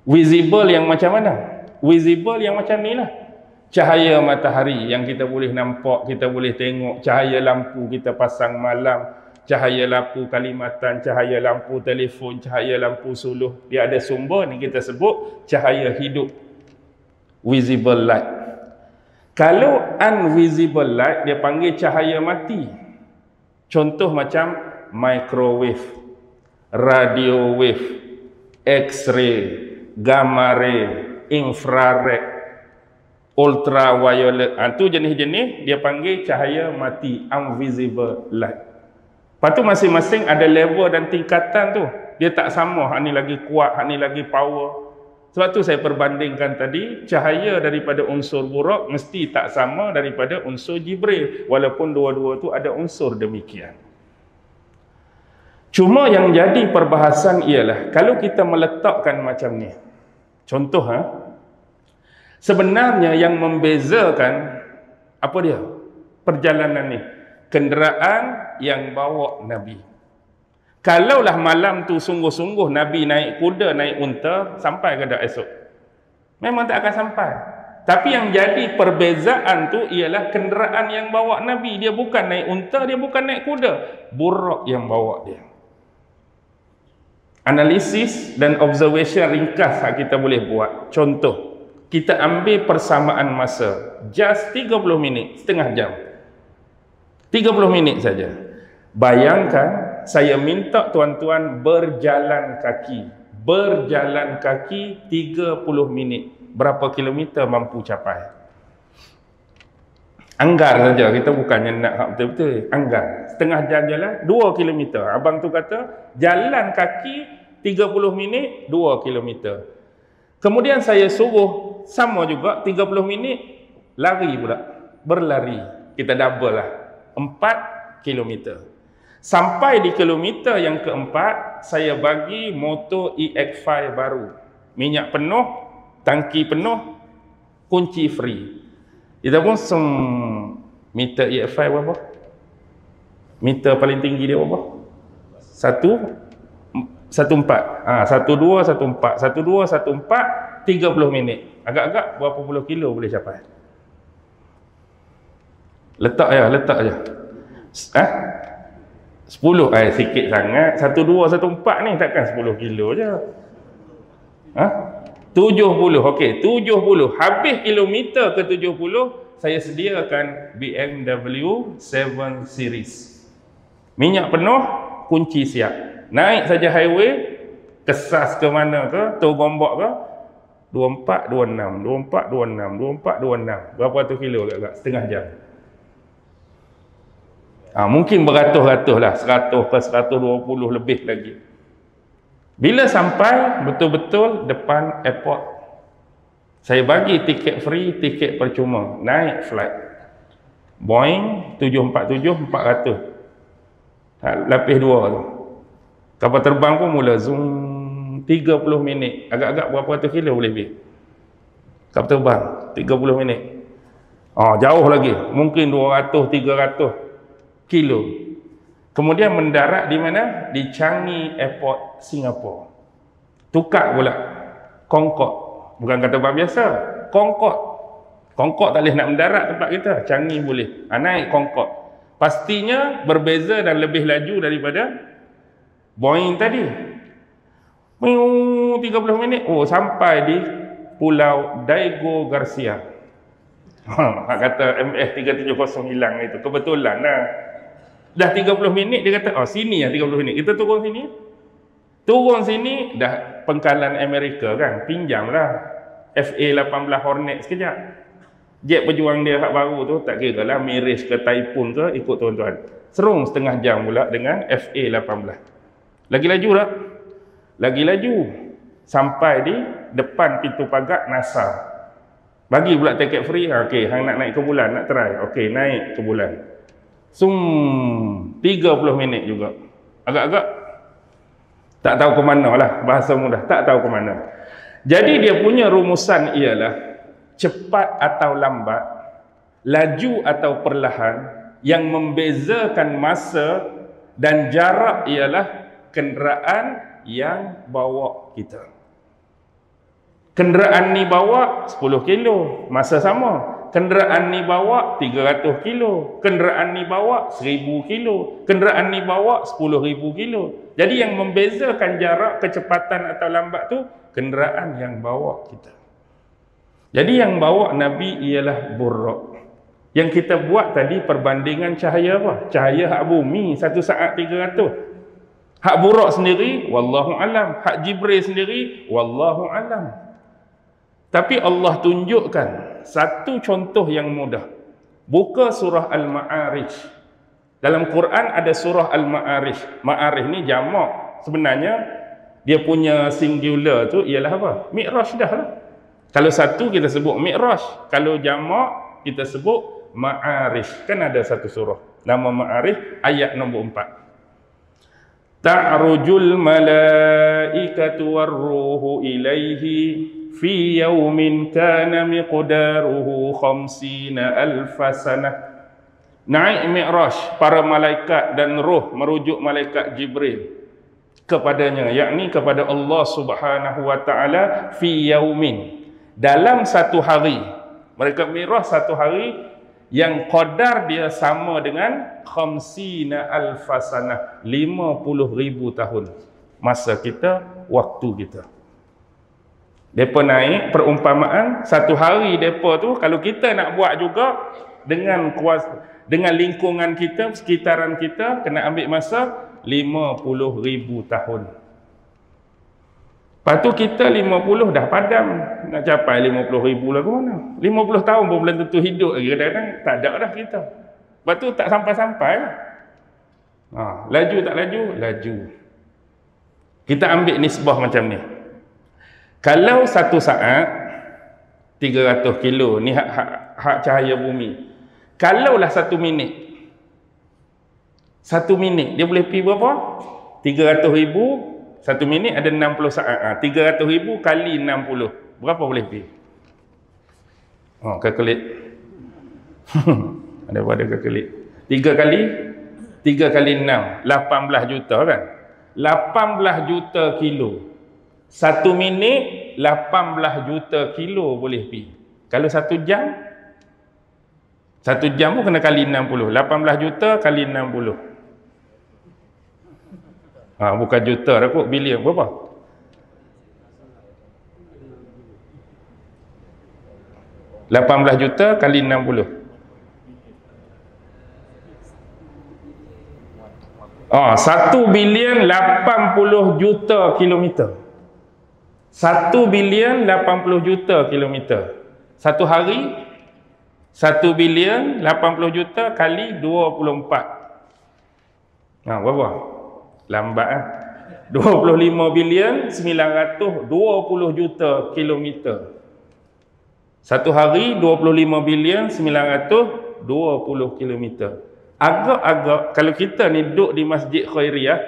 Visible yang macam mana? Visible yang macam ni lah. Cahaya matahari yang kita boleh nampak, kita boleh tengok. Cahaya lampu kita pasang malam. Cahaya lampu Kalimatan, cahaya lampu telefon, cahaya lampu suluh. Dia ada sumber ni kita sebut cahaya hidup. Visible light. Kalau invisible light, dia panggil cahaya mati. Contoh macam microwave, radio wave, x-ray, gamma ray, infrared, ultraviolet. Itu jenis-jenis dia panggil cahaya mati, invisible light. Lepas tu masing-masing ada level dan tingkatan tu. Dia tak sama, hak ni lagi kuat, hak ni lagi power. Sebab tu saya perbandingkan tadi, cahaya daripada unsur buruk mesti tak sama daripada unsur Jibril. Walaupun dua-dua tu ada unsur demikian. Cuma yang jadi perbahasan ialah, kalau kita meletakkan macam ni. Contoh, sebenarnya yang membezakan, apa dia? Perjalanan ni. Kenderaan yang bawa Nabi. Kalaulah malam tu sungguh-sungguh Nabi naik kuda, naik unta, sampai ke tak esok? Memang tak akan sampai. Tapi yang jadi perbezaan tu ialah kenderaan yang bawa Nabi. Dia bukan naik unta, dia bukan naik kuda. Buraq yang bawa dia. Analisis dan observation ringkas yang kita boleh buat. Contoh, kita ambil persamaan masa. Just 30 minit, setengah jam. 30 minit saja. Bayangkan, saya minta tuan-tuan berjalan kaki. Berjalan kaki 30 minit. Berapa kilometer mampu capai? Anggar saja. Kita bukannya nak hak betul-betul. Anggar. Setengah jam jalan, 2 kilometer. Abang tu kata, jalan kaki 30 minit, 2 kilometer. Kemudian saya suruh, sama juga, 30 minit, lari pula. Berlari. Kita double lah. 4 kilometer. Sampai di kilometer yang keempat, saya bagi motor EX5 baru. Minyak penuh, tangki penuh, kunci free. Kita pun meter EX5 berapa? Meter paling tinggi dia berapa? 1.4. 1214. 1214, 30 minit. Agak-agak berapa puluh kilo boleh capai? Letak je. 10, sikit sangat. 1214 ni takkan 10 kilo je. 70, okey, 70. Habis kilometer ke 70, saya sediakan BMW 7 Series. Minyak penuh, kunci siap. Naik saja highway, Kesas ke mana ke, Togombok ke, 24, 26, 24, 26, 24, 26. Berapa ratus kilo agak-agak? Setengah jam. Mungkin beratus-ratus lah, 100 ke 120 lebih lagi. Bila sampai betul-betul depan airport, saya bagi tiket free, tiket percuma, naik flight Boeing 747-400, lapis 2 tu. Kapal terbang pun mula zoom 30 minit, agak-agak berapa ratus kilo boleh pergi kapal terbang, 30 minit. Jauh lagi, mungkin 200-300 kilo. Kemudian mendarat di mana? Di Changi Airport, Singapura. Tukar pula Concorde, bukan kapal terbang biasa, Concorde. Concorde tak boleh nak mendarat tempat kita, Changi boleh. Naik Concorde. Pastinya berbeza dan lebih laju daripada Boeing tadi. 30 minit, sampai di Pulau Diego Garcia. Kata MS-370 hilang itu, kebetulan lah. Dah 30 minit dia kata, sini ya 30 minit. Kita turun sini. Turun sini, dah pangkalan Amerika kan, pinjamlah FA-18 Hornet sekejap. Jet pejuang dia hak baru tu, tak kira lah Mirage ke Typhoon ke, ikut tuan-tuan. Serung setengah jam pula dengan FA-18. Lagi laju tak? Lagi laju. Sampai di depan pintu pagar NASA. Bagi pula tiket free. Okey, hang nak naik ke bulan, nak try. Okey, naik ke bulan. 30 minit juga. Agak-agak tak tahu ke mana lah, bahasa mudah, tak tahu ke mana. Jadi dia punya rumusan ialah cepat atau lambat, laju atau perlahan, yang membezakan masa dan jarak ialah kenderaan yang bawa kita. Kenderaan ni bawa 10 kilo, masa sama. Kenderaan ni bawa 300 kilo, kenderaan ni bawa 1000 kilo, kenderaan ni bawa 10,000 kilo. Jadi yang membezakan jarak, kecepatan atau lambat tu kenderaan yang bawa kita. Jadi yang bawa Nabi ialah Buraq. Yang kita buat tadi perbandingan cahaya apa? Cahaya hak bumi 1 saat 300. Hak Buraq sendiri wallahu alam, hak Jibril sendiri wallahu alam. Tapi Allah tunjukkan satu contoh yang mudah. Buka surah Al-Ma'arij. Dalam Quran ada surah Al-Ma'arij. Ma'arij ni jamak. Sebenarnya dia punya singular tu ialah apa? Mi'raj dah lah. Kalau satu kita sebut Mi'raj, kalau jamak kita sebut Ma'arij. Kan ada satu surah nama Ma'arij, ayat nombor 4. Ta'rujul malaikatu warruhu ilaihi fi yaumin kana miqdaruhu 50,000 sanah. Naik Mi'raj para malaikat dan roh merujuk malaikat Jibril kepadanya, yakni kepada Allah Subhanahu wa taala, fi yaumin, dalam satu hari. Mereka Mi'raj satu hari yang qadar dia sama dengan 50,000 sanah, 50,000 tahun. Masa kita, waktu kita. Depa naik, perumpamaan satu hari depa tu kalau kita nak buat juga dengan kuasa, dengan lingkungan kita, sekitaran kita, kena ambil masa 50,000 tahun. Lepas tu kita 50 dah padam, nak capai 50,000 lah ke mana? 50 tahun pun belum tentu hidup lagi, kadang-kadang tak ada dah kita. Lepas tu tak sampai-sampai lah. Laju tak laju? Laju. Kita ambil nisbah macam ni. Kalau satu saat 300 kilo ni hak cahaya bumi. Kalaulah 1 minit. 1 minit dia boleh pergi berapa? 300,000. 1 minit ada 60 saat. 300,000 kali 60. Berapa boleh pergi? Kalkulit. Ada pada kalkulit. 3 kali 6. 18 juta kan? 18 juta kilo. 1 minit 18 juta kilo boleh pergi. Kalau 1 jam, 1 jam pun kena kali 60. 18 juta kali 60. Bukan juta dah kot, bilion berapa? $18 juta kali 60. 1 bilion 80 juta kilometer. 1 bilion 80 juta kilometer. Satu hari 1 bilion 80 juta kali 24. Berapa? Lambat 25 bilion 920 juta kilometer. Satu hari 25 bilion 920 kilometer. Agak-agak kalau kita ni duduk di Masjid Khairiyah,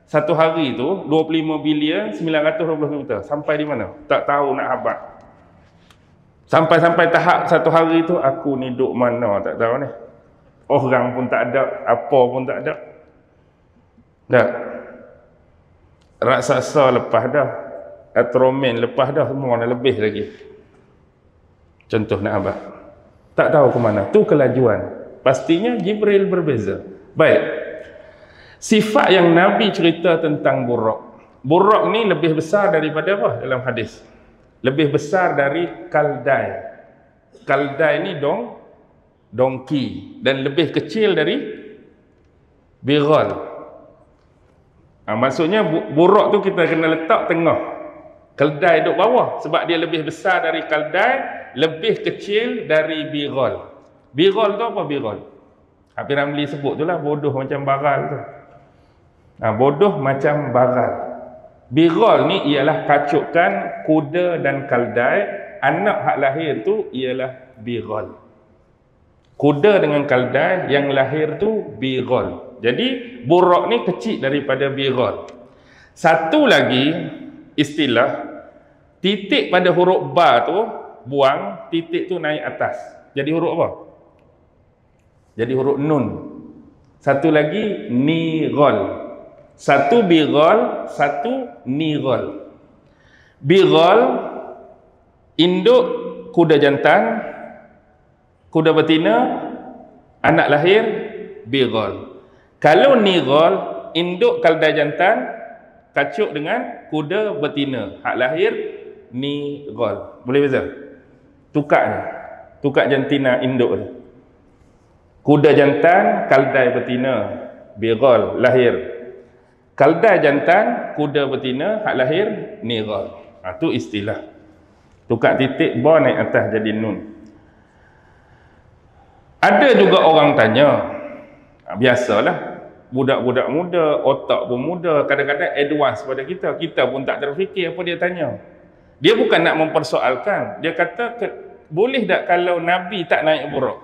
satu hari tu 25 bilion 920 kilometer. Sampai di mana? Tak tahu nak habaq. Sampai tahap satu hari tu aku ni duduk mana tak tahu ni. Orang pun tak ada, apa pun tak ada. Dah. Raksasa lepas dah. Atromen lepas dah, semua dah lebih lagi. Contoh nak habaq. Tak tahu ke mana. Tu kelajuan. Pastinya Jibril berbeza. Baik. Sifat yang Nabi cerita tentang Buraq. Buraq ni lebih besar daripada apa dalam hadis? Lebih besar dari Kaldai. Kaldai ni dongki. Dan lebih kecil dari Bighal. Maksudnya Buraq tu kita kena letak tengah. Kaldai duduk bawah. Sebab dia lebih besar dari Kaldai, lebih kecil dari Bighal. Bighal tu apa Bighal? Habib Ramli sebut tu lah, bodoh macam baral tu. Bodoh macam baral. Bighal ni ialah kacukan kuda dan Kaldai. Anak hak lahir tu ialah Bighal. Kuda dengan Kaldai, yang lahir tu Bighal. Jadi Buraq ni kecil daripada Bighal. Satu lagi istilah, titik pada huruf ba tu buang, titik tu naik atas. Jadi huruf apa? Jadi huruf nun. Satu lagi nighal. Satu Bighal, satu nighal. Bighal induk kuda jantan, kuda betina, anak lahir Bighal. Kalau nighal induk Kaldai jantan kacuk dengan kuda betina, hak lahir nighal. Boleh beza? Tukar jantina induk tu. Kuda jantan, Kaldai betina, Bighal lahir. Kaldai jantan, kuda betina, hak lahir nighal. Tu istilah. Tukar titik ba naik atas jadi nun. Ada juga orang tanya, biasalah, budak-budak muda, otak pun muda, kadang-kadang advance pada kita. Kita pun tak terfikir apa dia tanya. Dia bukan nak mempersoalkan. Dia kata, boleh tak kalau Nabi tak naik Buraq?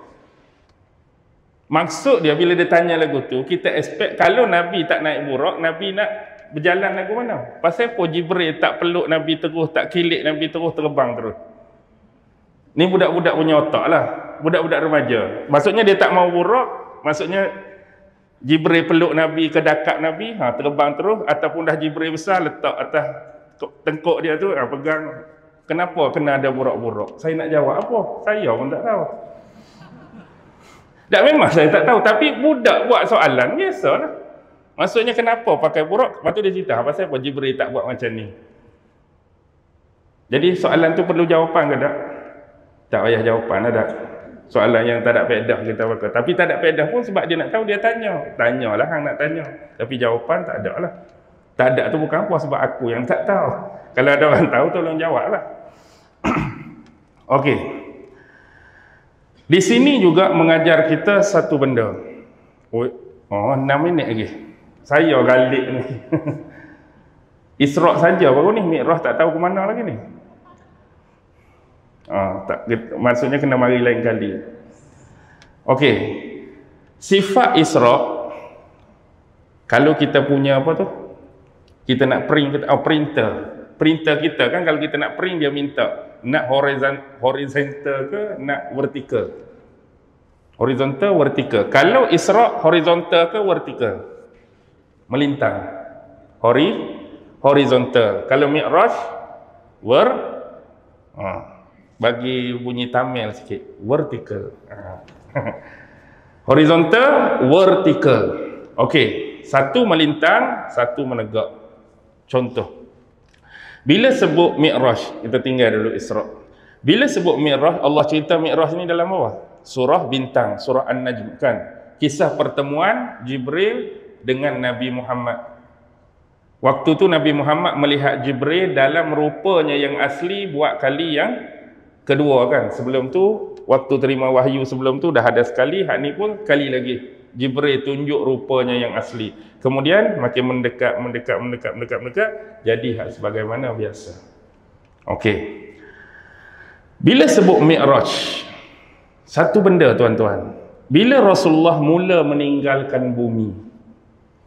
Maksud dia bila dia tanya lagu tu, kita expect kalau Nabi tak naik Buraq, Nabi nak berjalan lagu mana? Pasal apa Jibril tak peluk Nabi terus, tak kilik Nabi terus, terbang terus? Ni budak-budak punya otak lah. Budak-budak remaja. Maksudnya dia tak mau Buraq, maksudnya Jibril peluk Nabi, kedakap Nabi, terbang terus, ataupun dah Jibril besar letak atas tengkuk dia tu, pegang. Kenapa kena ada Buraq-Buraq? Saya nak jawab apa? Saya pun tak tahu. Tak, memang saya tak tahu, tapi budak buat soalan biasalah. Maksudnya kenapa pakai Buraq? Lepas tu dia cerita pasal apa Jibril tak buat macam ni. Jadi soalan tu perlu jawapan ke tak? Tak payah jawapan dah. Soalan yang tak ada faedah kita pakai. Tapi tak ada faedah pun sebab dia nak tahu, dia tanya. Tanyalah hang nak tanya. Tapi jawapan tak ada lah. Tak ada tu bukan apa, sebab aku yang tak tahu. Kalau ada orang tahu, tolong jawab lah. Okey. Di sini juga mengajar kita satu benda. 6 minit lagi. Saya galik ni. Isra' saja baru ni. Mi'raj tak tahu ke mana lagi ni. Maksudnya kena mari lain kali. Okey. Sifat Isra', kalau kita punya apa tu? Kita nak print, printer kita kan, kalau kita nak print dia minta nak horizontal ke nak vertikal. Horizontal, vertikal. Kalau Isra' horizontal ke vertikal? Melintang. Horizontal. Kalau Mi'raj bagi bunyi Tamil sikit, vertikal. Horizontal, vertikal. Okey, satu melintang, satu menegak. Contoh, bila sebut Mi'raj, kita tinggal dulu Isra'. Bila sebut Mi'raj, Allah cerita Mi'raj ni dalam apa? Surah Bintang, surah An-Najm kan. Kisah pertemuan Jibril dengan Nabi Muhammad. Waktu tu Nabi Muhammad melihat Jibril dalam rupanya yang asli buat kali yang kedua kan. Sebelum tu, waktu terima wahyu sebelum tu dah ada sekali, hak ni pun kali lagi. Jibril tunjuk rupanya yang asli. Kemudian makin mendekat, jadi hak sebagaimana biasa. Okey. Bila sebut Mi'raj, satu benda tuan-tuan, bila Rasulullah mula meninggalkan bumi,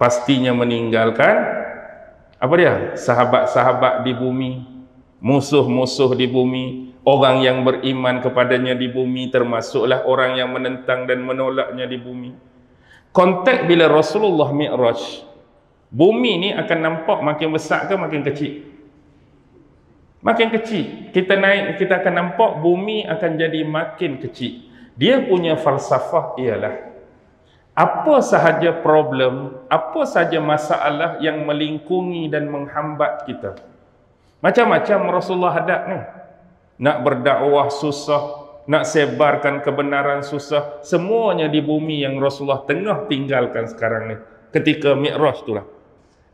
pastinya meninggalkan apa dia? Sahabat-sahabat di bumi, musuh-musuh di bumi, orang yang beriman kepadanya di bumi, termasuklah orang yang menentang dan menolaknya di bumi. Konteks bila Rasulullah Mi'raj, bumi ni akan nampak makin besar ke makin kecil? Makin kecil. Kita naik, kita akan nampak bumi akan jadi makin kecil. Dia punya falsafah ialah, apa sahaja problem, apa sahaja masalah yang melingkungi dan menghambat kita. Macam-macam Rasulullah hadap ni. Nak berdakwah susah, nak sebarkan kebenaran susah. Semuanya di bumi yang Rasulullah tengah tinggalkan sekarang ni. Ketika Mi'raj itulah.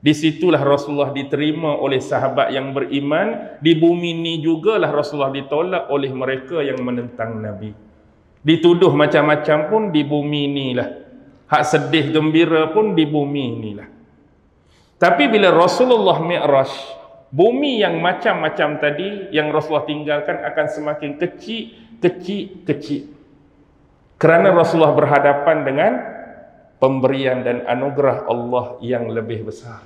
Di situlah Rasulullah diterima oleh sahabat yang beriman. Di bumi ni jugalah Rasulullah ditolak oleh mereka yang menentang Nabi. Dituduh macam-macam pun di bumi inilah. Hak sedih gembira pun di bumi inilah. Tapi bila Rasulullah Mi'raj, bumi yang macam-macam tadi yang Rasulullah tinggalkan akan semakin kecil. Kerana Rasulullah berhadapan dengan pemberian dan anugerah Allah yang lebih besar.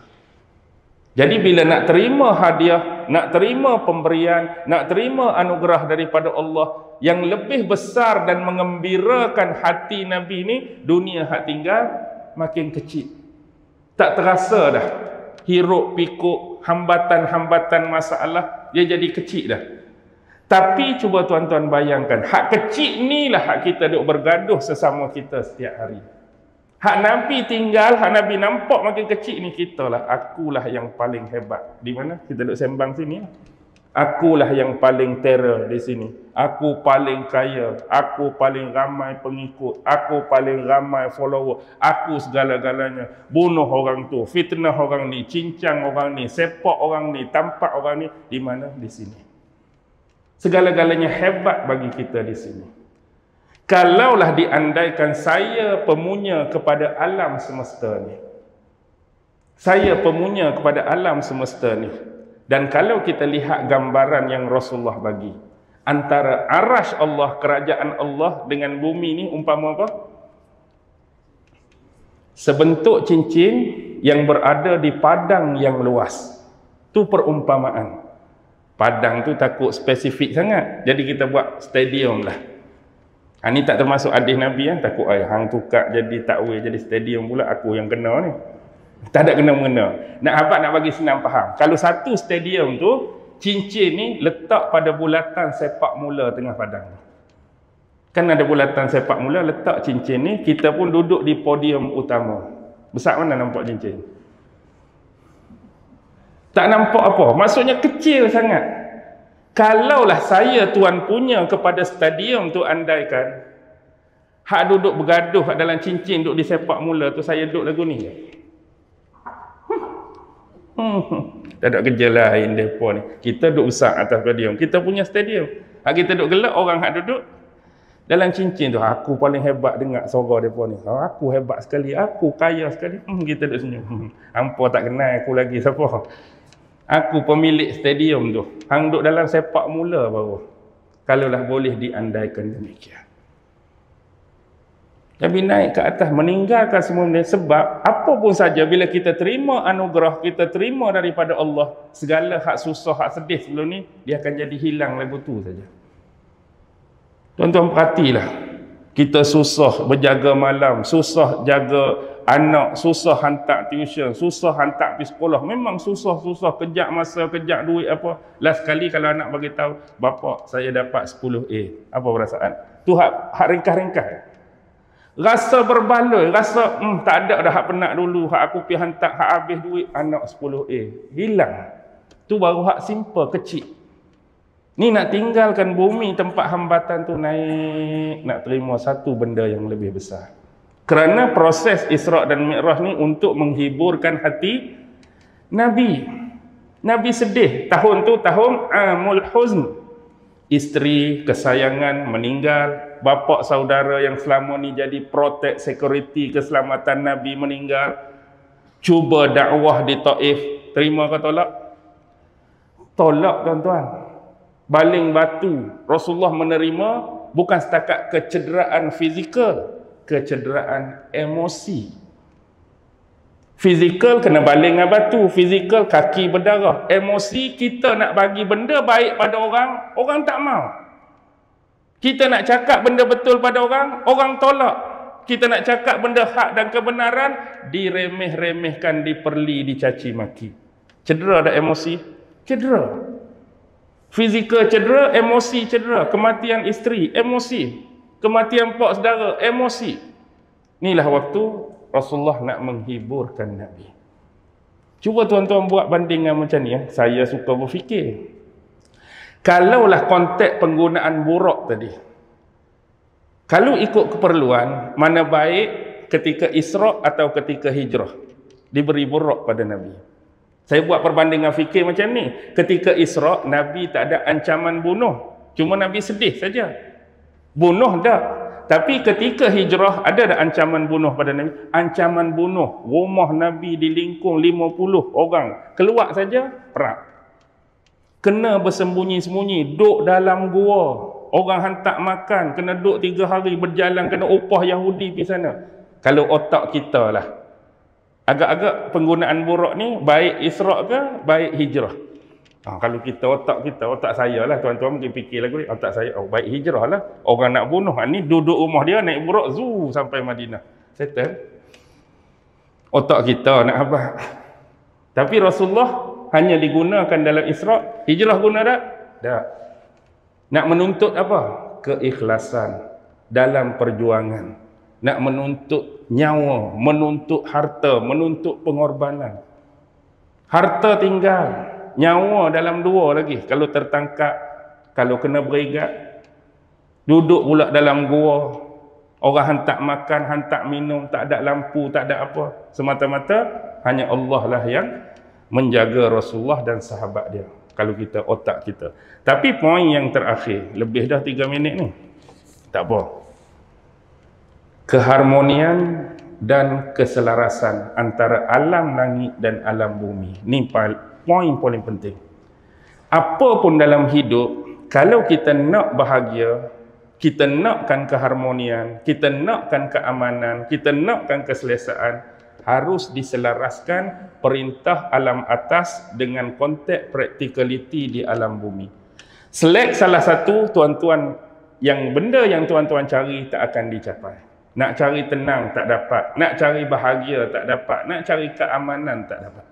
Jadi bila nak terima hadiah, nak terima pemberian, nak terima anugerah daripada Allah yang lebih besar dan mengembirakan hati Nabi ni, dunia hak tinggal makin kecil. Tak terasa dah hiruk pikuk, hambatan-hambatan masalah, dia jadi kecil dah. Tapi cuba tuan-tuan bayangkan, hak kecil ni lah hak kita duk bergaduh sesama kita setiap hari. Hak Nabi tinggal, hak Nabi nampak makin kecil ni, kita lah, akulah yang paling hebat. Di mana? Kita duk sembang sini. Akulah yang paling terror di sini. Aku paling kaya. Aku paling ramai pengikut. Aku paling ramai follower. Aku segala-galanya. Bunuh orang tu, fitnah orang ni, cincang orang ni, sepak orang ni, tampak orang ni. Di mana? Di sini. Segala-galanya hebat bagi kita di sini. Kalaulah diandaikan saya pemunya kepada alam semesta ni. Saya pemunya kepada alam semesta ni. Dan kalau kita lihat gambaran yang Rasulullah bagi, antara arasy Allah, kerajaan Allah dengan bumi ni umpama apa? Sebentuk cincin yang berada di padang yang luas. Tu perumpamaan. Padang tu takut spesifik sangat. Jadi kita buat stadium lah. Ini tak termasuk hadis Nabi yang takut hang tukar jadi takwil jadi stadium pula aku yang kena ni. Tak ada kena-mengena. Nak abad nak bagi senang faham. Kalau satu stadium tu, cincin ni letak pada bulatan sepak mula tengah padang. Kan ada bulatan sepak mula, letak cincin ni, kita pun duduk di podium utama. Besar mana nampak cincin? Tak nampak apa. Maksudnya kecil sangat. Kalaulah saya tuan punya kepada stadium tu, andaikan hak duduk bergaduh dalam cincin duduk di sepak mula tu, saya duduk lagu ni je. Tak ada kerja lain mereka ni. Kita duduk besar atas stadium. Kita punya stadium. Hak kita duduk gelap, orang hak duduk dalam cincin tu. Aku paling hebat dengar suara mereka ni. Aku hebat sekali. Aku kaya sekali. Kita duduk senyum. Hampa tak kenal aku lagi siapa. Aku pemilik stadium tu. Hang duduk dalam sepak mula baru. Kalaulah boleh diandaikan demikian. Nabi naik ke atas, meninggalkan semua benda. Sebab apa pun saja bila kita terima anugerah, kita terima daripada Allah, segala hak susah, hak sedih sebelum ni, dia akan jadi hilang lagu tu saja. Tuan-tuan perhatilah. Kita susah berjaga malam, susah jaga anak, susah hantar tuition, susah hantar pergi sekolah. Memang susah-susah, kejap masa, kejap duit apa. Last kali kalau anak bagi tahu, bapa saya dapat 10A. Apa perasaan? Tu hak ringkas-ringkas. Rasa berbaloi, rasa tak ada dah hak penat dulu, hak aku pergi hantar, hak habis duit, anak 10A. Hilang. Tu baru hak simple, kecil. Ni nak tinggalkan bumi tempat hambatan tu naik, nak terima satu benda yang lebih besar. Kerana proses Isra' dan Mi'raj ni untuk menghiburkan hati Nabi. Nabi sedih. Tahun tu tahun Amul Huzn. Isteri kesayangan meninggal, bapa saudara yang selama ni jadi protect security keselamatan Nabi meninggal. Cuba dakwah di Taif, terima ke tolak? Tolak, tuan-tuan. Baling batu. Rasulullah menerima bukan setakat kecederaan fizikal, kecederaan emosi. Fizikal kena baling dengan batu, fizikal kaki berdarah. Emosi kita nak bagi benda baik pada orang, orang tak mau. Kita nak cakap benda betul pada orang, orang tolak. Kita nak cakap benda hak dan kebenaran, diremeh-remehkan, diperli, dicaci maki. Cedera tak emosi? Cedera. Fizikal cedera, emosi cedera. Kematian isteri, emosi. Kematian pak saudara, emosi. Inilah waktu Rasulullah nak menghiburkan Nabi. Cuba tuan-tuan buat bandingan macam ni. Saya suka berfikir. Kalaulah konteks penggunaan buraq tadi. Kalau ikut keperluan, mana baik ketika Isra' atau ketika Hijrah? Diberi buraq pada Nabi. Saya buat perbandingan fikir macam ni. Ketika Isra', Nabi tak ada ancaman bunuh. Cuma Nabi sedih saja. Bunuh tak. Tapi ketika Hijrah, ada tak ancaman bunuh pada Nabi? Ancaman bunuh. Rumah Nabi dilingkung 50 orang. Keluar saja, perang. Kena bersembunyi-sembunyi. Duduk dalam gua. Orang hantar makan. Kena duduk 3 hari berjalan. Kena upah Yahudi pergi sana. Kalau otak kita lah. Agak-agak penggunaan buraq ni, baik Isra' ke, baik Hijrah. Kalau kita, otak saya lah, tuan-tuan mungkin fikir lagu ni, otak saya, baik Hijrah lah. Orang nak bunuh, ni duduk rumah dia, naik buraq, sampai Madinah. Settle. Otak kita nak apa? Tapi Rasulullah hanya digunakan dalam Isra'. Hijrah guna tak? Tak. Nak menuntut apa? Keikhlasan dalam perjuangan. Nak menuntut nyawa, menuntut harta, menuntut pengorbanan. Harta tinggal, nyawa dalam 2 lagi. Kalau tertangkap, kalau kena berigat, duduk pula dalam gua. Orang hantar makan, hantar minum, tak ada lampu, tak ada apa. Semata-mata hanya Allah lah yang menjaga Rasulullah dan sahabat dia. Kalau kita, otak kita. Tapi poin yang terakhir, lebih dah 3 minit ni. Tak apa. Keharmonian dan keselarasan antara alam langit dan alam bumi. Ni poin paling penting. Apa pun dalam hidup, kalau kita nak bahagia, kita nakkan keharmonian, kita nakkan keamanan, kita nakkan keselesaan, harus diselaraskan perintah alam atas dengan konteks practicality di alam bumi. Select salah satu, tuan-tuan, yang benda yang tuan-tuan cari tak akan dicapai. Nak cari tenang tak dapat, nak cari bahagia tak dapat, nak cari keamanan tak dapat.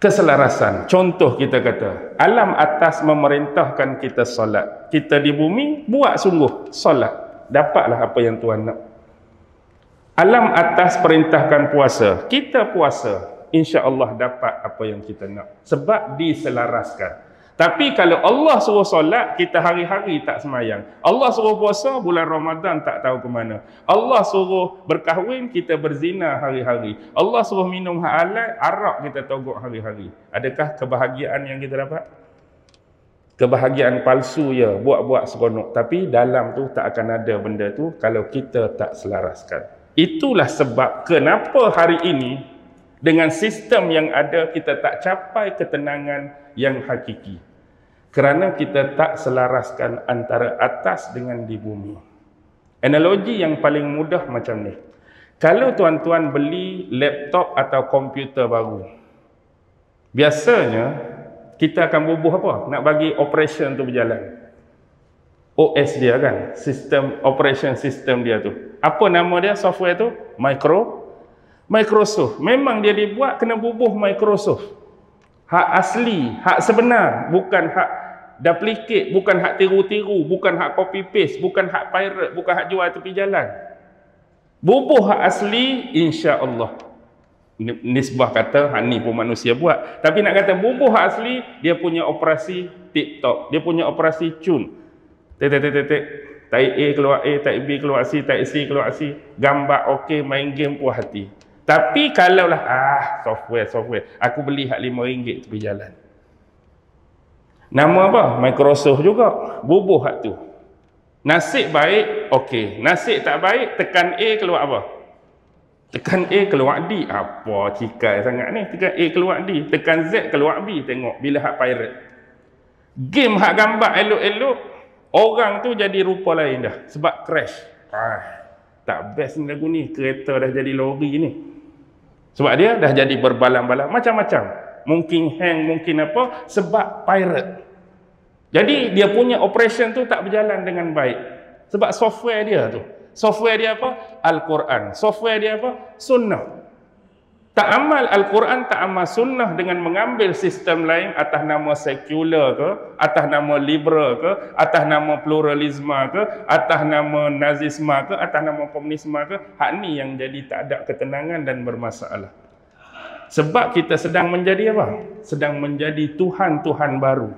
Keselarasan. Contoh kita kata, alam atas memerintahkan kita solat. Kita di bumi buat sungguh solat. Dapatlah apa yang Tuhan nak. Alam atas perintahkan puasa. Kita puasa. InsyaAllah dapat apa yang kita nak. Sebab diselaraskan. Tapi kalau Allah suruh solat, kita hari-hari tak semayang. Allah suruh puasa, bulan Ramadan tak tahu ke mana. Allah suruh berkahwin, kita berzina hari-hari. Allah suruh minum halal, arak kita togok hari-hari. Adakah kebahagiaan yang kita dapat? Kebahagiaan palsu ya, buat-buat seronok. Tapi dalam tu tak akan ada benda tu kalau kita tak selaraskan. Itulah sebab kenapa hari ini dengan sistem yang ada kita tak capai ketenangan yang hakiki. Kerana kita tak selaraskan antara atas dengan di bumi. Analogi yang paling mudah macam ni. Kalau tuan-tuan beli laptop atau komputer baru, biasanya kita akan bubuh apa? Nak bagi operation tu berjalan. OS dia kan, sistem operation system dia tu. Apa nama dia software tu? Microsoft. Memang dia dibuat kena bubuh Microsoft. Hak asli, hak sebenar, bukan hak duplicate, bukan hak tiru-tiru, bukan hak copy paste, bukan hak pirate, bukan hak jual tepi jalan. Bubuh hak asli, insya-Allah. Nisbah kata hak ni pun manusia buat. Tapi nak kata bubuh hak asli, dia punya operasi tip-top, dia punya operasi cun. Taik A keluar A, taik B keluar C, taik C keluar C. Gambar okey, main game puas hati. Tapi kalaulah software, aku beli hak RM5 tepi jalan. Nama apa? Microsoft juga. Bubuh hak tu. Nasib baik, okey. Nasib tak baik, tekan A keluar apa? Tekan A keluar D. Apa cikai sangat ni? Tekan A keluar D. Tekan Z keluar B. Tengok bila hak pirate. Game hak gambar elok-elok, orang tu jadi rupa lain dah. Sebab crash. Tak best ni lagu ni. Kereta dah jadi lori ni. Sebab dia dah jadi berbalang-balang. Macam-macam. Mungkin hang, mungkin apa. Sebab pirate. Jadi dia punya operation tu tak berjalan dengan baik. Sebab software dia tu. Software dia apa? Al-Quran. Software dia apa? Sunnah. Tak amal Al-Quran, tak amal sunnah dengan mengambil sistem lain atas nama sekular ke, atas nama liberal ke, atas nama pluralisme ke, atas nama nazisme ke, atas nama komunisme ke. Hak ni yang jadi tak ada ketenangan dan bermasalah. Sebab kita sedang menjadi apa? Sedang menjadi Tuhan-Tuhan baru.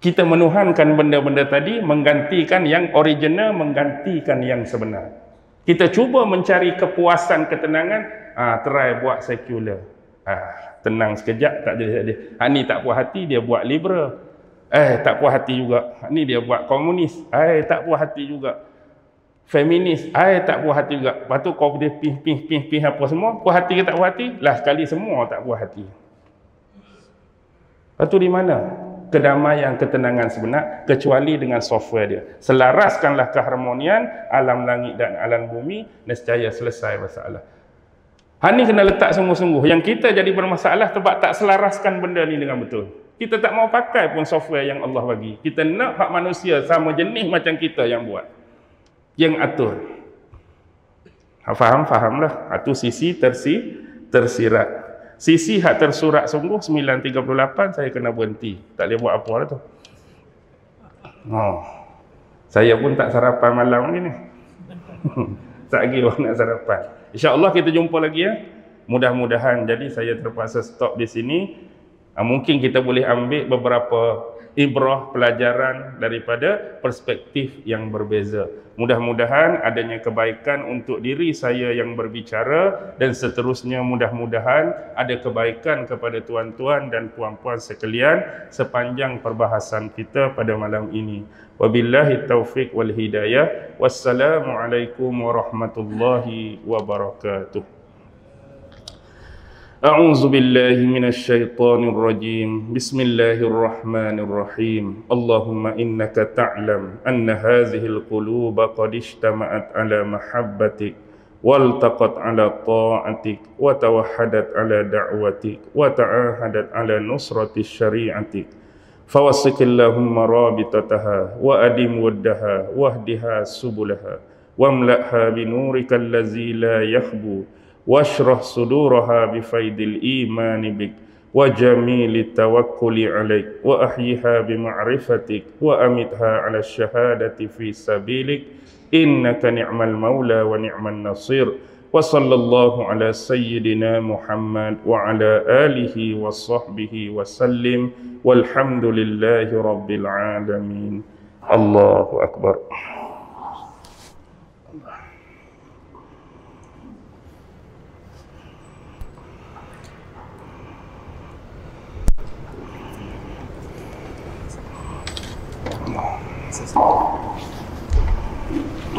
Kita menuhankan benda-benda tadi, menggantikan yang original, menggantikan yang sebenar. Kita cuba mencari kepuasan, ketenangan, try buat sekular. Tenang sekejap, tak jadi. Hak ni tak puas hati, dia buat liberal. Tak puas hati juga. Hak ni dia buat komunis. Tak puas hati juga. Feminis. Tak puas hati juga. Lepas tu kau dia pih apa semua. Puas hati ke tak puas hati? Lah sekali semua tak puas hati. Lepas tu di mana kedamaian, ketenangan sebenar, kecuali dengan software dia. Selaraskanlah keharmonian alam langit dan alam bumi, nescaya selesai masalah. Hal ni kena letak sungguh-sungguh. Yang kita jadi bermasalah sebab tak selaraskan benda ni dengan betul. Kita tak mau pakai pun software yang Allah bagi. Kita nak hak manusia sama jenis macam kita yang buat, yang atur. Faham-fahamlah. Itu sisi tersirat. Sisi hak tersurat sungguh 9.38 saya kena berhenti. Tak boleh buat apa dah tu. Saya pun tak sarapan malam ni. Tak lagi orang nak sarapan. InsyaAllah kita jumpa lagi ya. Mudah-mudahan. Jadi saya terpaksa stop di sini. Mungkin kita boleh ambil beberapa ibrah, pelajaran daripada perspektif yang berbeza. Mudah-mudahan adanya kebaikan untuk diri saya yang berbicara, dan seterusnya mudah-mudahan ada kebaikan kepada tuan-tuan dan puan-puan sekalian sepanjang perbahasan kita pada malam ini. Wabillahi taufiq wal hidayah. Wassalamualaikum warahmatullahi wabarakatuh. أعوذ بالله من الشيطان الرجيم بسم الله الرحمن الرحيم اللهم إنك تعلم أن هذه القلوب قد اجتمعت على محبتك والتقت على طاعتك وتوحدت على دعوتك وتعاهدت على نصرة شريعتك فوثق اللهم رابطتها وأدم ودها واهدها سبلها واملأها بنورك الذي لا يخبو واشرح صدورها بفيض الإيمان بك وجميل التوكل عليك وأحيها بمعرفتك وأمتها على الشهادة في سبيلك إنك نعم المولى ونعم النصير وصلى الله على سيدنا محمد وعلى آله وصحبه وسلم والحمد لله رب العالمين. الله أكبر. Allah.